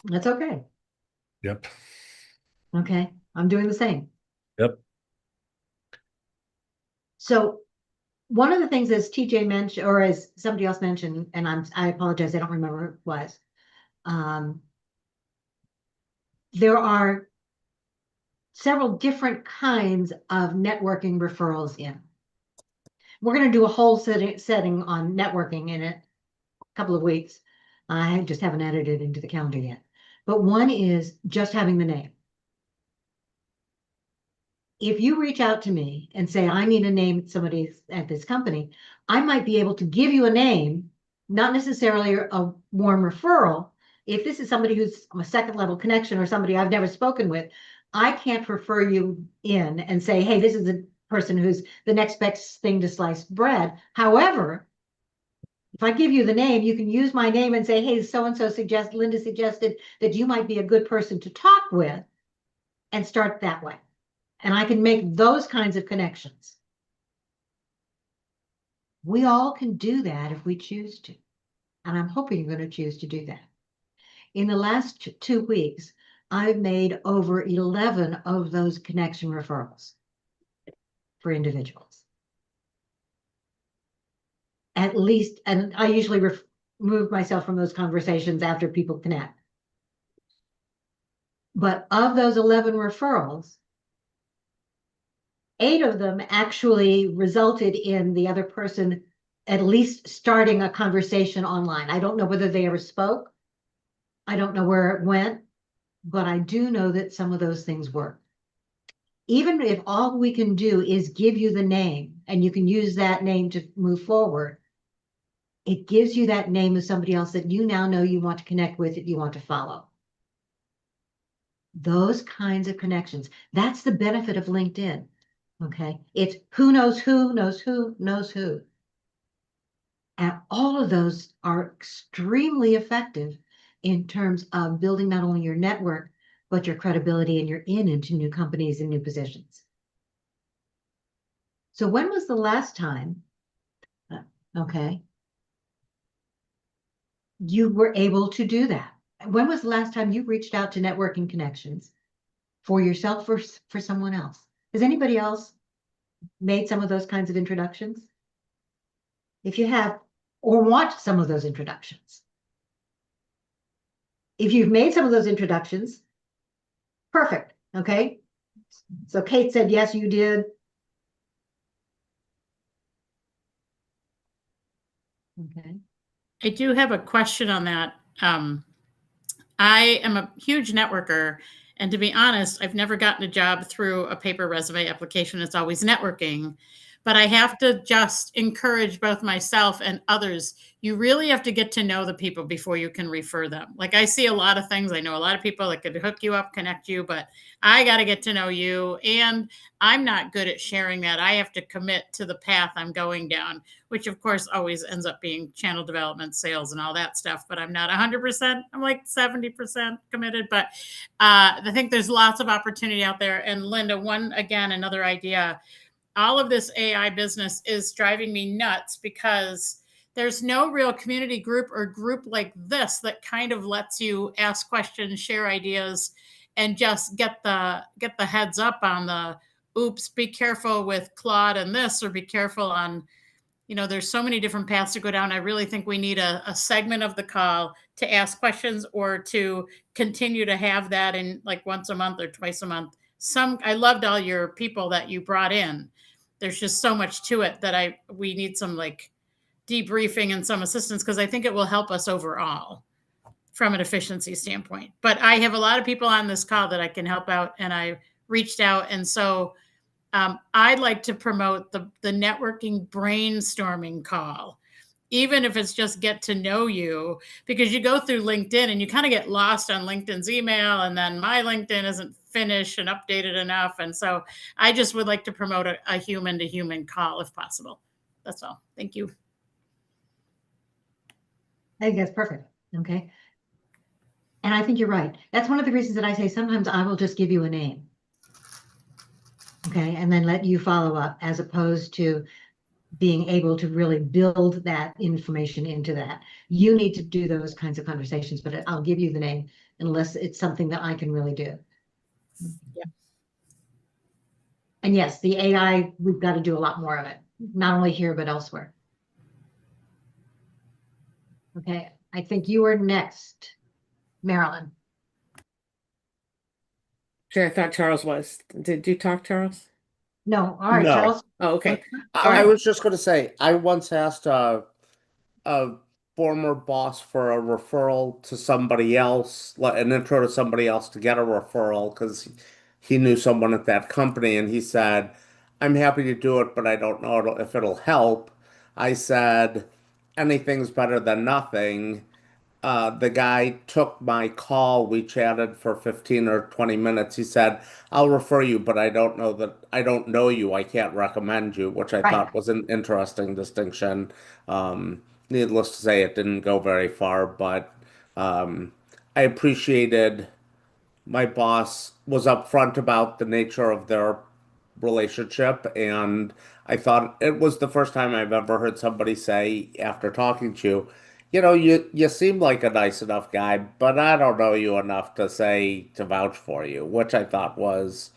That's okay. Yep. Okay, I'm doing the same. Yep. So one of the things, as TJ mentioned, or as somebody else mentioned, and I apologize, I don't remember who it was. There are several different kinds of networking referrals in. We're going to do a whole setting on networking in a couple of weeks. I just haven't edited into the calendar yet. But one is just having the name. If you reach out to me and say, I need a name somebody at this company, I might be able to give you a name, not necessarily a warm referral. If this is somebody who's a second level connection or somebody I've never spoken with, I can't refer you in and say, hey, this is a person who's the next best thing to sliced bread. However, if I give you the name, you can use my name and say, hey, so-and-so Linda suggested that you might be a good person to talk with, and start that way. And I can make those kinds of connections. We all can do that if we choose to. And I'm hoping you're going to choose to do that. In the last 2 weeks, I've made over 11 of those connection referrals for individuals. At least, and I usually remove myself from those conversations after people connect. But of those 11 referrals, 8 of them actually resulted in the other person at least starting a conversation online. I don't know whether they ever spoke. I don't know where it went, but I do know that some of those things work. Even if all we can do is give you the name and you can use that name to move forward, it gives you that name of somebody else that you now know you want to connect with, that you want to follow. Those kinds of connections. That's the benefit of LinkedIn. Okay. It's who knows who knows who knows who. And all of those are extremely effective in terms of building not only your network, but your credibility and your into new companies and new positions. So when was the last time, you were able to do that? When was the last time you reached out to networking connections for yourself or for someone else? Has anybody else made some of those kinds of introductions? If you have, or want some of those introductions. If you've made some of those introductions, perfect, okay? So Kate said, yes, you did. Okay. I do have a question on that. I am a huge networker, and to be honest, I've never gotten a job through a paper resume application. It's always networking. But I have to just encourage both myself and others. You really have to get to know the people before you can refer them. Like, I see a lot of things. I know a lot of people that could hook you up, connect you, but I got to get to know you. And I'm not good at sharing that. I have to commit to the path I'm going down, which of course always ends up being channel development, sales, and all that stuff. But I'm not 100%. I'm like 70% committed. But I think there's lots of opportunity out there. And Linda, another idea. All of this AI business is driving me nuts because there's no real community group or group like this that kind of lets you ask questions, share ideas, and just get the heads up on the, oops, be careful with Claude and this, or be careful on, there's so many different paths to go down. I really think we need a segment of the call to ask questions or to continue to have that in like once a month or twice a month. I loved all your people that you brought in. There's just so much to it that we need some like debriefing and some assistance, because I think it will help us overall from an efficiency standpoint. But I have a lot of people on this call that I can help out, and I reached out. And so I'd like to promote the networking brainstorming call. even if it's just get to know you, because you go through LinkedIn and you kind of get lost on LinkedIn's email, and then my LinkedIn isn't finished and updated enough. And so I just would like to promote a human to human call if possible. That's all. Thank you. I think that's perfect. Okay. And I think you're right. That's one of the reasons that I say sometimes I will just give you a name. Okay. And then let you follow up, as opposed to being able to really build that information into that. You need to do those kinds of conversations, but I'll give you the name unless it's something that I can really do. Yeah. And yes, the AI, we've got to do a lot more of it, not only here, but elsewhere. Okay, I think you are next, Marilyn. Sure, I thought Charles was. Did you talk, Charles? No, all right, No. Charles. Oh, okay. I was just going to say, I once asked a former boss for a referral to somebody else, like an intro to somebody else to get a referral because he knew someone at that company, and he said, I'm happy to do it, but I don't know if it'll help. I said, anything's better than nothing. The guy took my call. We chatted for 15 or 20 minutes. He said, I'll refer you, but I don't know you. I can't recommend you, which I Right. thought was an interesting distinction. Needless to say, it didn't go very far, but I appreciated my boss was upfront about the nature of their relationship, and I thought it was the first time I've ever heard somebody say after talking to you, you seem like a nice enough guy, but I don't know you enough to say to vouch for you, which I thought was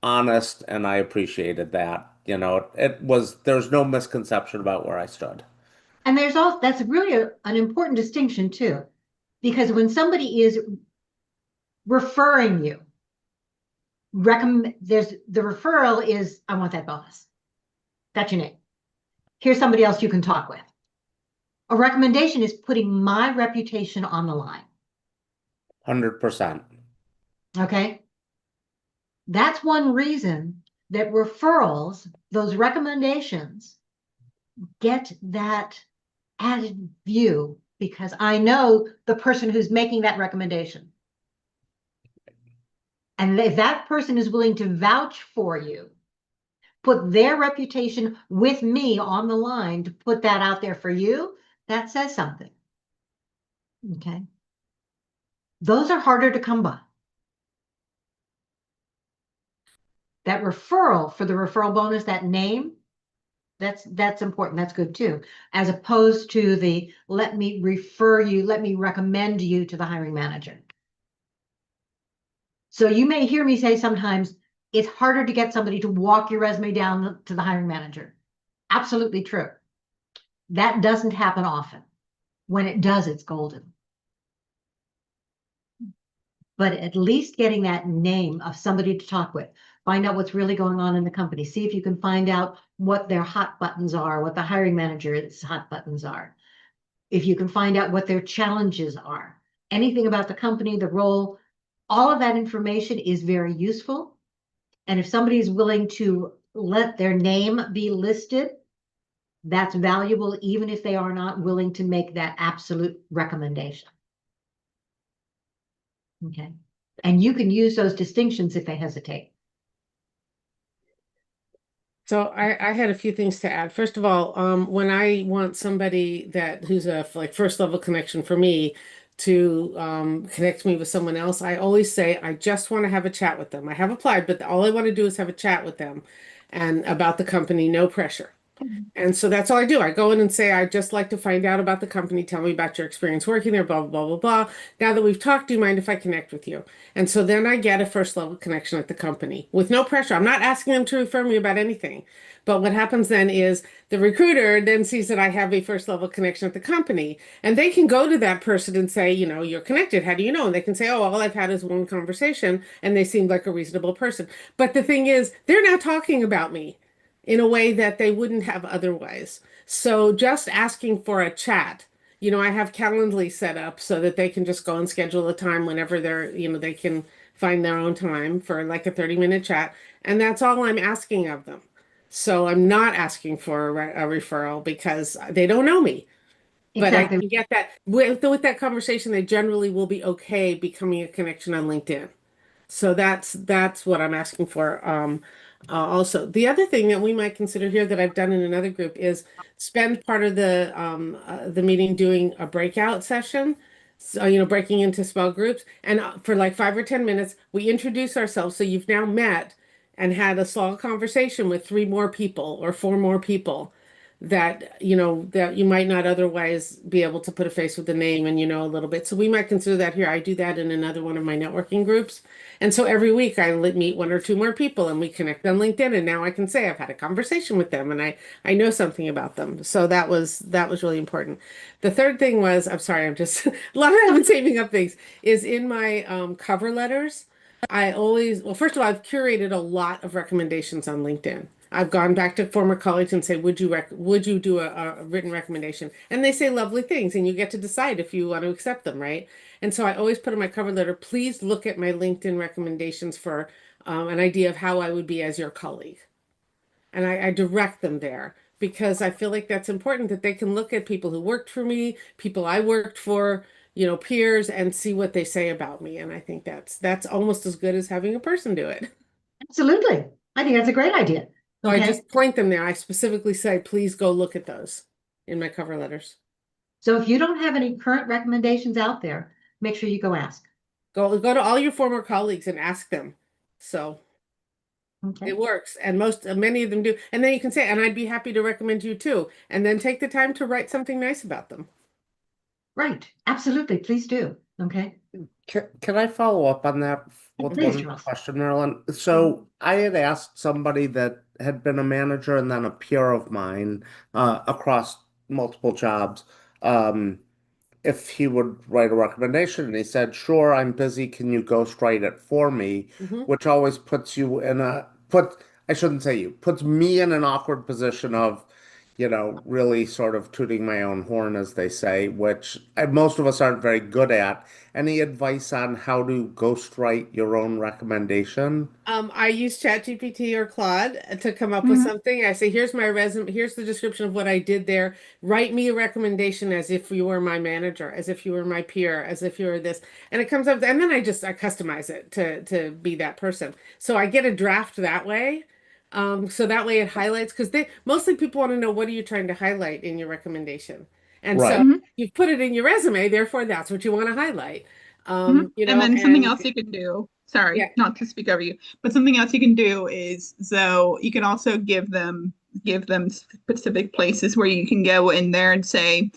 honest, and I appreciated that. There's no misconception about where I stood. And there's also, that's really an important distinction too, because when somebody is referring you, there's the referral is, I want that bonus. That's your name. Here's somebody else you can talk with. A recommendation is putting my reputation on the line. 100%. Okay. That's one reason that referrals, those recommendations, get that added view, because I know the person who's making that recommendation. And if that person is willing to vouch for you, put their reputation with me on the line to put that out there for you, that says something. Okay. Those are harder to come by. That referral for the referral bonus, that name, that's important. That's good too. As opposed to the let me refer you, let me recommend you to the hiring manager. So you may hear me say sometimes it's harder to get somebody to walk your resume down to the hiring manager. Absolutely true. That doesn't happen often. When it does, it's golden. But at least getting that name of somebody to talk with, find out what's really going on in the company, see if you can find out what their hot buttons are, what the hiring manager's hot buttons are. If you can find out what their challenges are, anything about the company, the role, all of that information is very useful. And if somebody is willing to let their name be listed, that's valuable, even if they are not willing to make that absolute recommendation. Okay. And you can use those distinctions if they hesitate. So I had a few things to add. First of all, when I want somebody who's a first level connection for me to connect me with someone else, I always say I just want to have a chat with them. I have applied, but all I want to do is have a chat with them and about the company, no pressure. And so that's all I do. I go in and say, I'd just like to find out about the company. Tell me about your experience working there, blah, blah, blah, blah, blah. Now that we've talked, do you mind if I connect with you? And so then I get a first level connection at the company with no pressure. I'm not asking them to refer me about anything. But what happens then is the recruiter then sees that I have a first level connection at the company, and they can go to that person and say, you're connected. How do you know? And they can say, oh, all I've had is one conversation and they seem like a reasonable person. But the thing is, they're now talking about me in a way that they wouldn't have otherwise. So just asking for a chat, I have Calendly set up so that they can just go and schedule a time whenever they can find their own time for like a 30-minute chat. And that's all I'm asking of them. So I'm not asking for a referral because they don't know me. But I Exactly. can get that with that conversation, they generally will be okay becoming a connection on LinkedIn. So that's what I'm asking for. Also, the other thing that we might consider here that I've done in another group is spend part of the meeting doing a breakout session. So, breaking into small groups, and for like 5 or 10 minutes, we introduce ourselves. So you've now met and had a small conversation with 3 more people or 4 more people that you might not otherwise be able to put a face with the name and a little bit. So we might consider that here. I do that in another one of my networking groups. And so every week I meet 1 or 2 more people and we connect on LinkedIn, and now I can say I've had a conversation with them and I know something about them. So that was really important. The third thing was, I'm sorry, I'm just a lot of I've been saving up things, is in my cover letters. First of all, I've curated a lot of recommendations on LinkedIn. I've gone back to former colleagues and say, would you do a written recommendation? And they say lovely things, and you get to decide if you want to accept them, right? And so I always put in my cover letter, please look at my LinkedIn recommendations for an idea of how I would be as your colleague. And I direct them there because I feel like that's important, that they can look at people who worked for me, people I worked for, peers, and see what they say about me. And I think that's almost as good as having a person do it. Absolutely. I think that's a great idea. So Okay. I just point them there. I specifically say, please go look at those in my cover letters. So if you don't have any current recommendations out there, make sure you go ask. Go to all your former colleagues and ask them. So Okay. it works, and many of them do. And then you can say, and I'd be happy to recommend you too. And then take the time to write something nice about them. Right. Absolutely. Please do. Okay. Can I follow up on that with Please, one Charles. question, Marilyn? So I had asked somebody that had been a manager and then a peer of mine across multiple jobs if he would write a recommendation, and he said, "Sure, I'm busy. Can you ghostwrite it for me?" Which always puts you in I shouldn't say puts me in an awkward position of, really sort of tooting my own horn, as they say, which most of us aren't very good at. Any advice on how to ghostwrite your own recommendation? I use ChatGPT or Claude to come up with something. I say, here's my resume, here's the description of what I did there. Write me a recommendation as if you were my manager, as if you were my peer, as if you were this. And it comes up, and then I customize it to be that person. So I get a draft that way. So that way it highlights, because mostly people want to know, what are you trying to highlight in your recommendation? And so you've put it in your resume, therefore that's what you want to highlight. And then something else you can do, sorry, not to speak over you, but something else you can do is, so you can also give them specific places where you can go in there and say,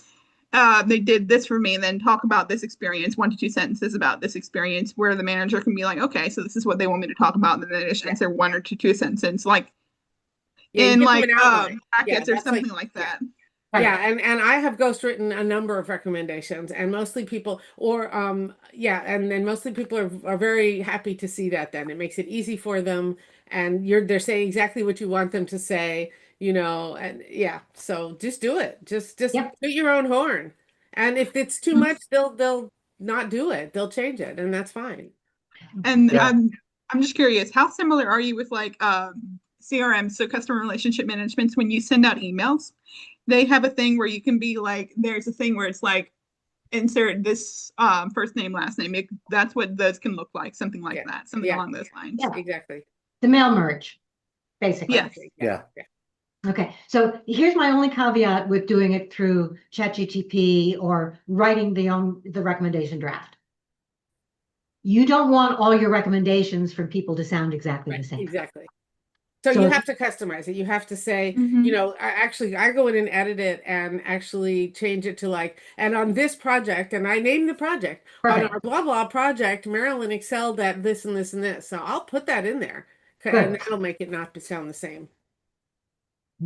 they did this for me, and then talk about this experience, 1 to 2 sentences about this experience, where the manager can be like, okay, so this is what they want me to talk about, and then they just answer 1 or 2 sentences, like in like packets or something like that. Yeah, and I have ghostwritten a number of recommendations, and mostly people, and then mostly people are very happy to see that. Then it makes it easy for them, and they're saying exactly what you want them to say, and so just do it. Just toot your own horn, and if it's too much, they'll not do it. They'll change it, and that's fine. And I'm just curious, how similar are you with like CRM, so customer relationship management, when you send out emails? They have a thing where you can be like, there's a thing where it's like, insert this first name, last name. That's what those can look like, something like that, something along those lines. Yeah, exactly. The mail merge, basically. Yes. Yeah. Okay, so here's my only caveat with doing it through ChatGPT or writing the recommendation draft. You don't want all your recommendations from people to sound exactly the same. Exactly. So you have to customize it. You have to say, I go in and edit it and actually change it to like, and on this project, and I name the project. Perfect. On our blah, blah project, Marilyn excelled at this and this and this. So I'll put that in there. Good. And that'll make it not sound the same.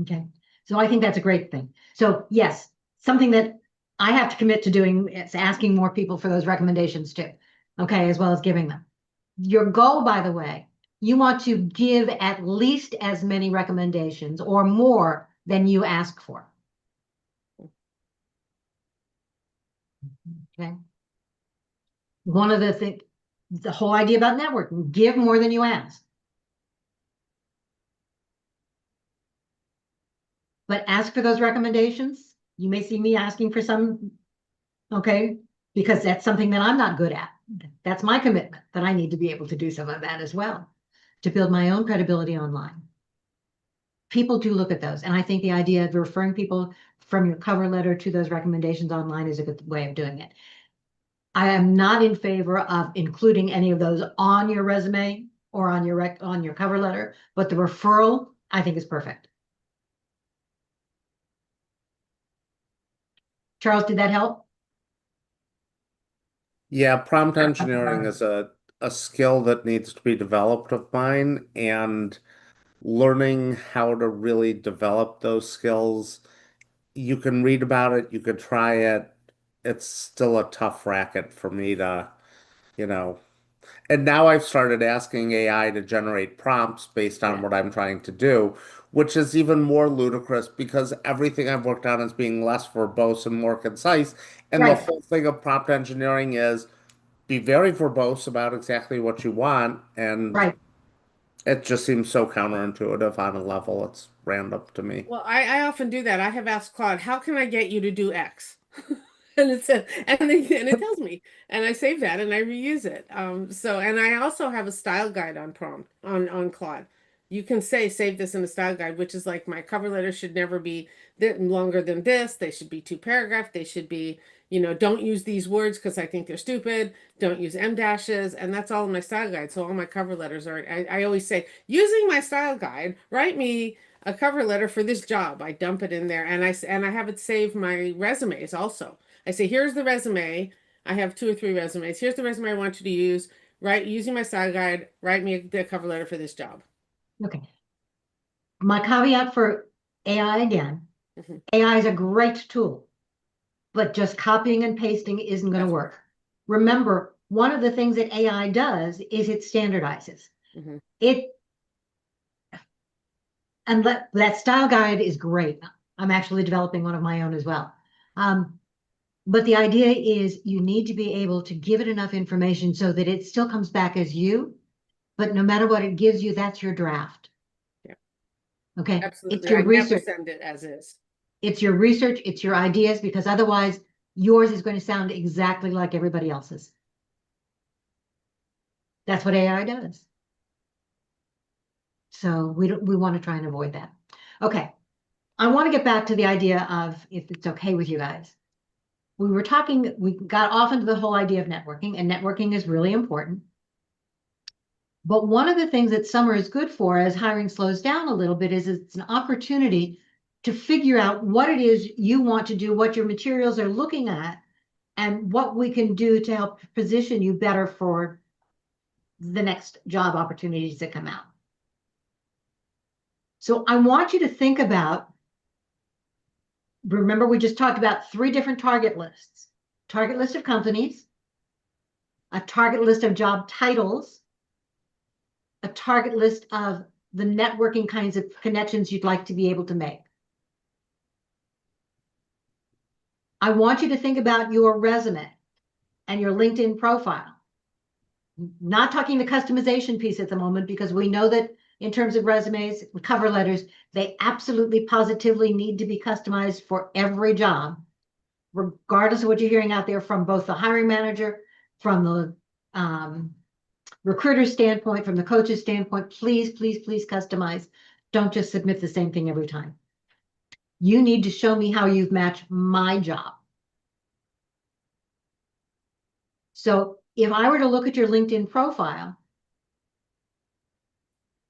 Okay. So I think that's a great thing. So yes, something that I have to commit to doing is asking more people for those recommendations too. Okay, as well as giving them. Your goal, by the way, you want to give at least as many recommendations or more than you ask for. Okay. One of the whole idea about networking, give more than you ask. but ask for those recommendations. You may see me asking for some, okay? Because that's something that I'm not good at. That's my commitment, that I need to be able to do some of that as well, to build my own credibility online. People do look at those, and I think the idea of referring people from your cover letter to those recommendations online is a good way of doing it. I am not in favor of including any of those on your resume or on your cover letter, but the referral, I think, is perfect. Charles, did that help? Yeah, prompt engineering is a skill that needs to be developed of mine, and learning how to really develop those skills. You can read about it, you could try it. It's still a tough racket for me to, you know. And now I've started asking AI to generate prompts based on what I'm trying to do, which is even more ludicrous because everything I've worked on is being less verbose and more concise. And the Right. whole thing of prompt engineering is be very verbose about exactly what you want. And Right. it just seems so counterintuitive on a level. It's random to me. Well, I often do that. I have asked Claude, how can I get you to do X? And it said, and it tells me, and I save that and I reuse it. And I also have a style guide on prompt on Claude. You can say save this in a style guide, which is like my cover letter should never be longer than this. They should be 2 paragraphs. They should be, don't use these words because I think they're stupid. Don't use M dashes, and that's all in my style guide. So all my cover letters are. I always say, using my style guide, write me a cover letter for this job. I dump it in there, and I have it save my resumes also. I say, here's the resume. I have 2 or 3 resumes. Here's the resume I want you to use. Using my style guide, write me the cover letter for this job. Okay. My caveat for AI again, AI is a great tool, but just copying and pasting isn't going to work. Remember, one of the things that AI does is it standardizes. And that style guide is great. I'm actually developing one of my own as well. But the idea is you need to be able to give it enough information so that it still comes back as you, but no matter what it gives you, that's your draft. Yeah. Okay. Absolutely. It's your I research. never send it as is. It's your research, it's your ideas, because otherwise yours is going to sound exactly like everybody else's. That's what AI does. So we want to try and avoid that. Okay. I want to get back to the idea of, if it's okay with you guys. We got off into the whole idea of networking, and networking is really important. But one of the things that summer is good for, as hiring slows down a little bit, is it's an opportunity to figure out what it is you want to do, what your materials are looking at, and what we can do to help position you better for the next job opportunities that come out. So I want you to think about, remember we just talked about 3 different target lists. Target list of companies, a target list of job titles, a target list of the networking kinds of connections you'd like to be able to make. I want you to think about your resume and your LinkedIn profile. Not talking the customization piece at the moment, because we know that in terms of resumes, cover letters, they absolutely positively need to be customized for every job, regardless of what you're hearing out there from both the hiring manager, from the recruiter standpoint, from the coach's standpoint. Please, please, please customize. Don't just submit the same thing every time. You need to show me how you've matched my job. So if I were to look at your LinkedIn profile,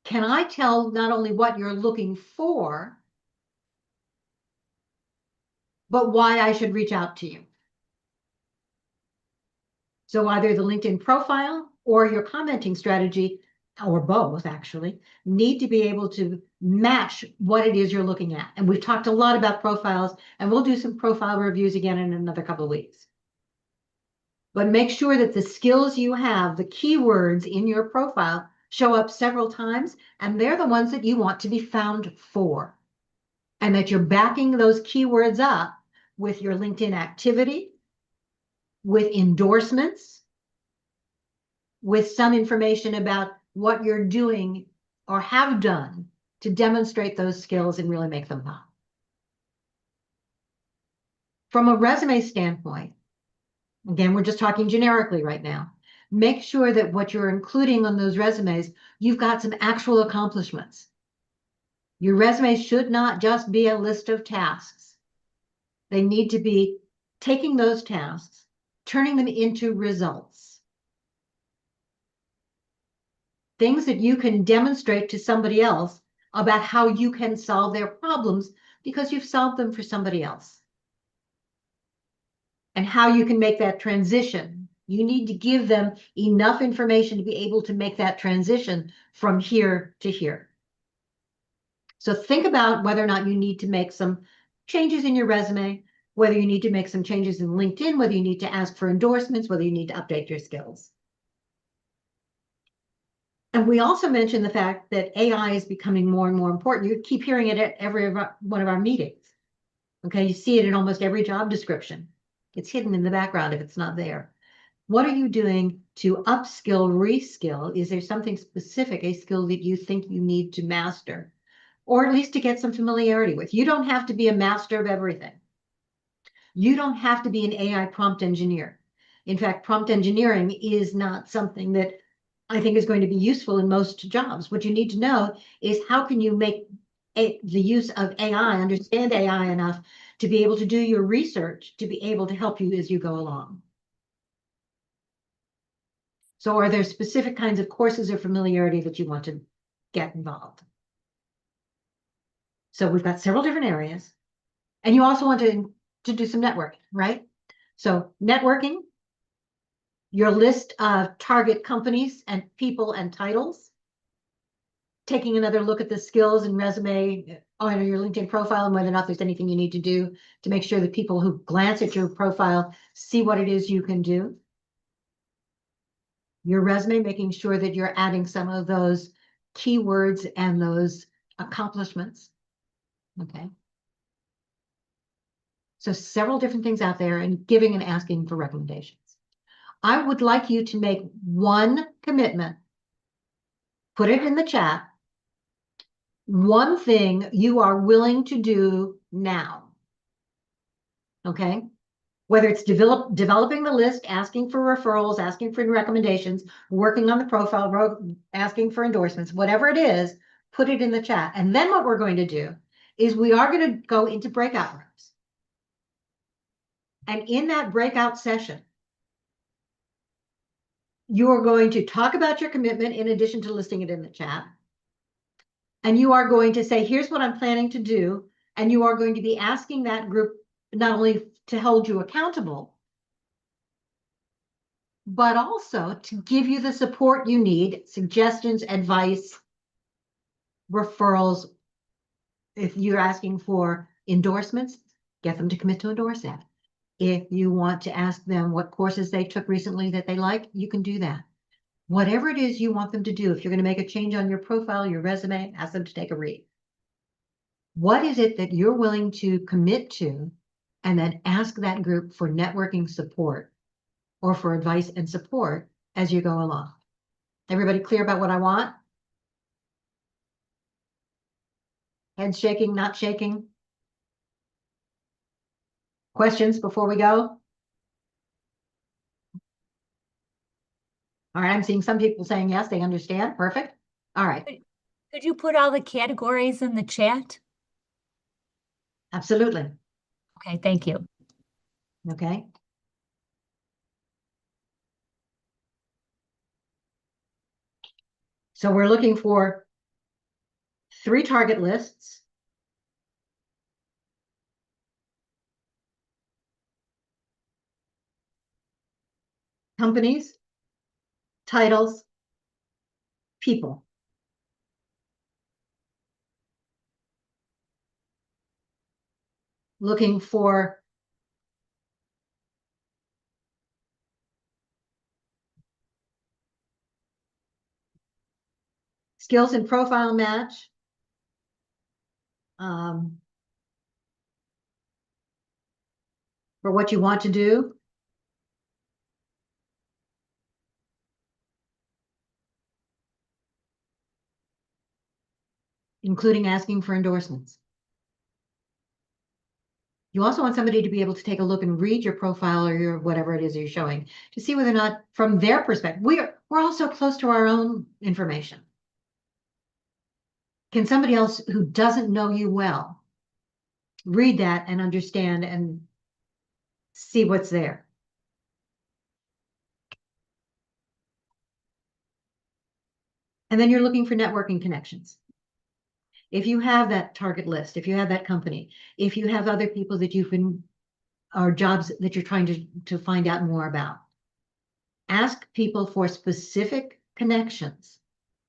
can I tell not only what you're looking for, but why I should reach out to you? So either the LinkedIn profile or your commenting strategy, or both actually, need to be able to match what it is you're looking at. And we've talked a lot about profiles, and we'll do some profile reviews again in another couple of weeks. But make sure that the skills you have, the keywords in your profile, show up several times, and they're the ones that you want to be found for. And that you're backing those keywords up with your LinkedIn activity, with endorsements, with some information about what you're doing or have done to demonstrate those skills and really make them pop. From a resume standpoint, again, we're just talking generically right now. Make sure that what you're including on those resumes, you've got some actual accomplishments. Your resume should not just be a list of tasks. They need to be taking those tasks, turning them into results. Things that you can demonstrate to somebody else about how you can solve their problems because you've solved them for somebody else. And how you can make that transition. You need to give them enough information to be able to make that transition from here to here. So think about whether or not you need to make some changes in your resume, whether you need to make some changes in LinkedIn, whether you need to ask for endorsements, whether you need to update your skills. And we also mentioned the fact that AI is becoming more and more important. You keep hearing it at every one of our meetings. Okay, you see it in almost every job description. It's hidden in the background if it's not there. What are you doing to upskill, reskill? Is there something specific, a skill that you think you need to master, or at least to get some familiarity with? You don't have to be a master of everything. You don't have to be an AI prompt engineer. In fact, prompt engineering is not something that I think is going to be useful in most jobs. What you need to know is how can you make the use of AI, understand AI enough to be able to do your research, to be able to help you as you go along. So are there specific kinds of courses or familiarity that you want to get involved? So we've got several different areas. And you also want to do some networking, right? So networking, your list of target companies and people and titles, taking another look at the skills and resume on your LinkedIn profile and whether or not there's anything you need to do to make sure that people who glance at your profile see what it is you can do. Your resume, making sure that you're adding some of those keywords and those accomplishments. Okay. So several different things out there and giving and asking for recommendations. I would like you to make one commitment, put it in the chat, one thing you are willing to do now. Okay. Whether it's developing the list, asking for referrals, asking for recommendations, working on the profile, asking for endorsements, whatever it is, put it in the chat. And then what we're going to do is we are going to go into breakout rooms. And in that breakout session, you are going to talk about your commitment in addition to listing it in the chat. And you are going to say, here's what I'm planning to do. And you are going to be asking that group not only to hold you accountable, but also to give you the support you need, suggestions, advice, referrals. If you're asking for endorsements, get them to commit to endorse that. If you want to ask them what courses they took recently that they like, you can do that. Whatever it is you want them to do, if you're going to make a change on your profile, your resume, ask them to take a read. What is it that you're willing to commit to? And then ask that group for networking support or for advice and support as you go along. Everybody clear about what I want? Heads shaking, not shaking? Questions before we go? All right, I'm seeing some people saying yes, they understand. Perfect. All right. Could you put all the categories in the chat? Absolutely. Okay, thank you. Okay. So we're looking for 3 target lists. Companies, titles, people. Looking for skills and profile match. For what you want to do. Including asking for endorsements. You also want somebody to be able to take a look and read your profile or your whatever it is you're showing to see whether or not, from their perspective, we're also close to our own information. Can somebody else who doesn't know you well read that and understand and see what's there? And then you're looking for networking connections. If you have that target list, if you have that company, if you have other people that you've been, or jobs that you're trying to find out more about, ask people for specific connections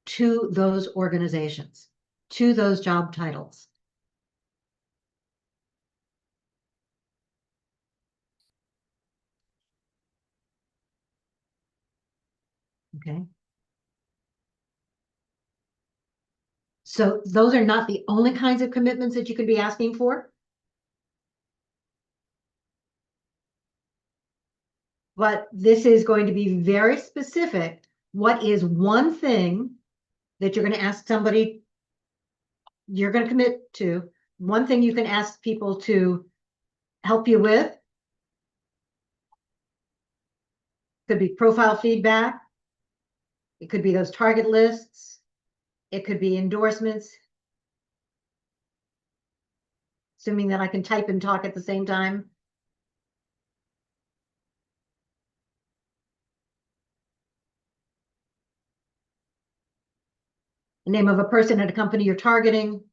to those organizations, to those job titles. Okay. So those are not the only kinds of commitments that you can be asking for. But this is going to be very specific. What is one thing that you're going to ask somebody, you're going to commit to? One thing you can ask people to help you with? Could be profile feedback. It could be those target lists. It could be endorsements. Assuming that I can type and talk at the same time. The name of a person at a company you're targeting.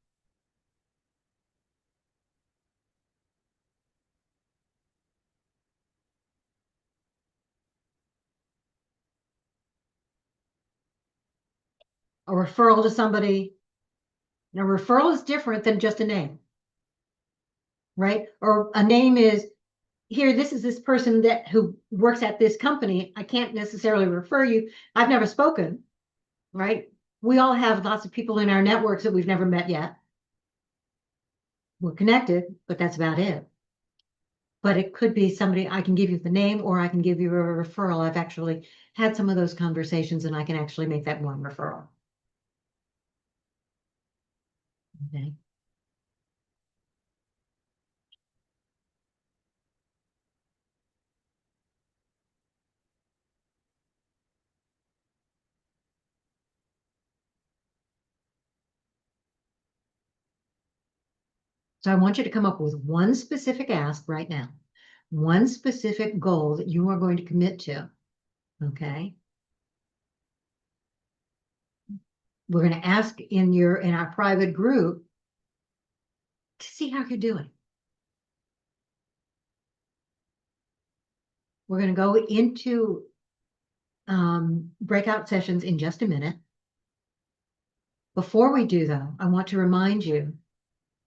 A referral to somebody. Now, referral is different than just a name, right? Or a name is, here, this is this person who works at this company. I can't necessarily refer you. I've never spoken, right? We all have lots of people in our networks that we've never met yet. We're connected, but that's about it. But it could be somebody, I can give you the name or I can give you a referral. I've actually had some of those conversations and I can actually make that one referral. Okay. So I want you to come up with one specific ask right now, one specific goal that you are going to commit to. Okay. We're going to ask in our private group to see how you're doing. We're going to go into breakout sessions in just a minute. Before we do, though, I want to remind you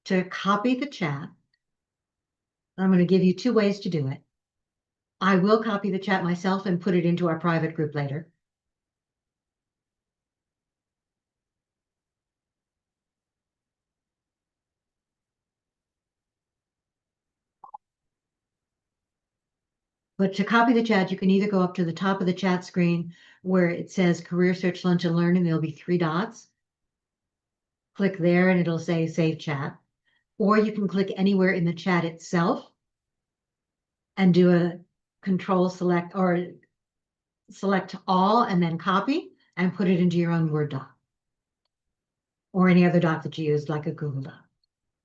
to copy the chat. I'm going to give you 2 ways to do it. I will copy the chat myself and put it into our private group later. But to copy the chat, you can either go up to the top of the chat screen where it says Career Search Lunch and Learn, and there'll be 3 dots. Click there and it'll say Save Chat. Or you can click anywhere in the chat itself and do a Control Select or select all and then copy and put it into your own Word doc or any other doc that you use, like a Google Doc.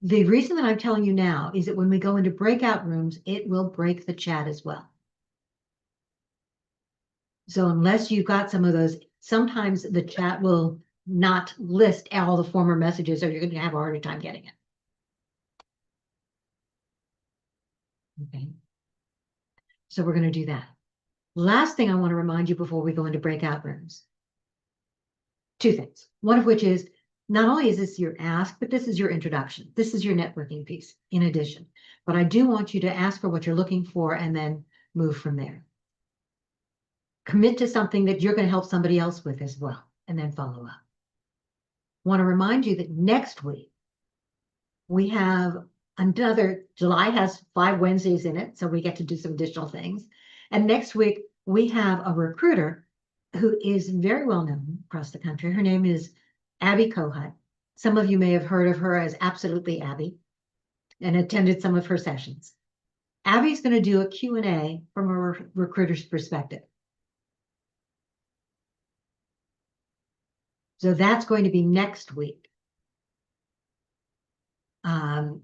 The reason that I'm telling you now is that when we go into breakout rooms, it will break the chat as well. So unless you've got some of those, sometimes the chat will not list all the former messages, or you're going to have a harder time getting it. Okay. So we're going to do that. Last thing I want to remind you before we go into breakout rooms. 2 things. One of which is, not only is this your ask, but this is your introduction. This is your networking piece in addition. But I do want you to ask for what you're looking for and then move from there. Commit to something that you're going to help somebody else with as well, and then follow up. Want to remind you that next week we have July has 5 Wednesdays in it, so we get to do some additional things. And next week we have a recruiter who is very well known across the country. Her name is Abby Kohut. Some of you may have heard of her as Absolutely Abby. and attended some of her sessions. Abby's going to do a Q&A from a recruiter's perspective. So that's going to be next week.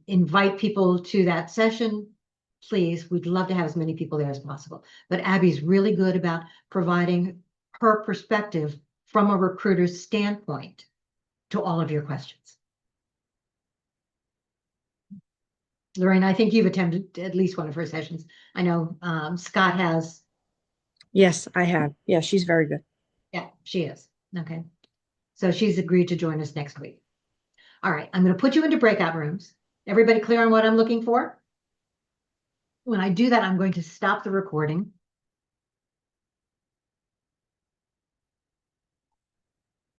Invite people to that session, please. We'd love to have as many people there as possible. But Abby's really good about providing her perspective from a recruiter's standpoint to all of your questions. Lorraine, I think you've attended at least one of her sessions. I know Scott has. Yes, I have. Yeah, she's very good. Yeah, she is. Okay. So she's agreed to join us next week. All right, I'm going to put you into breakout rooms. Everybody clear on what I'm looking for? When I do that, I'm going to stop the recording.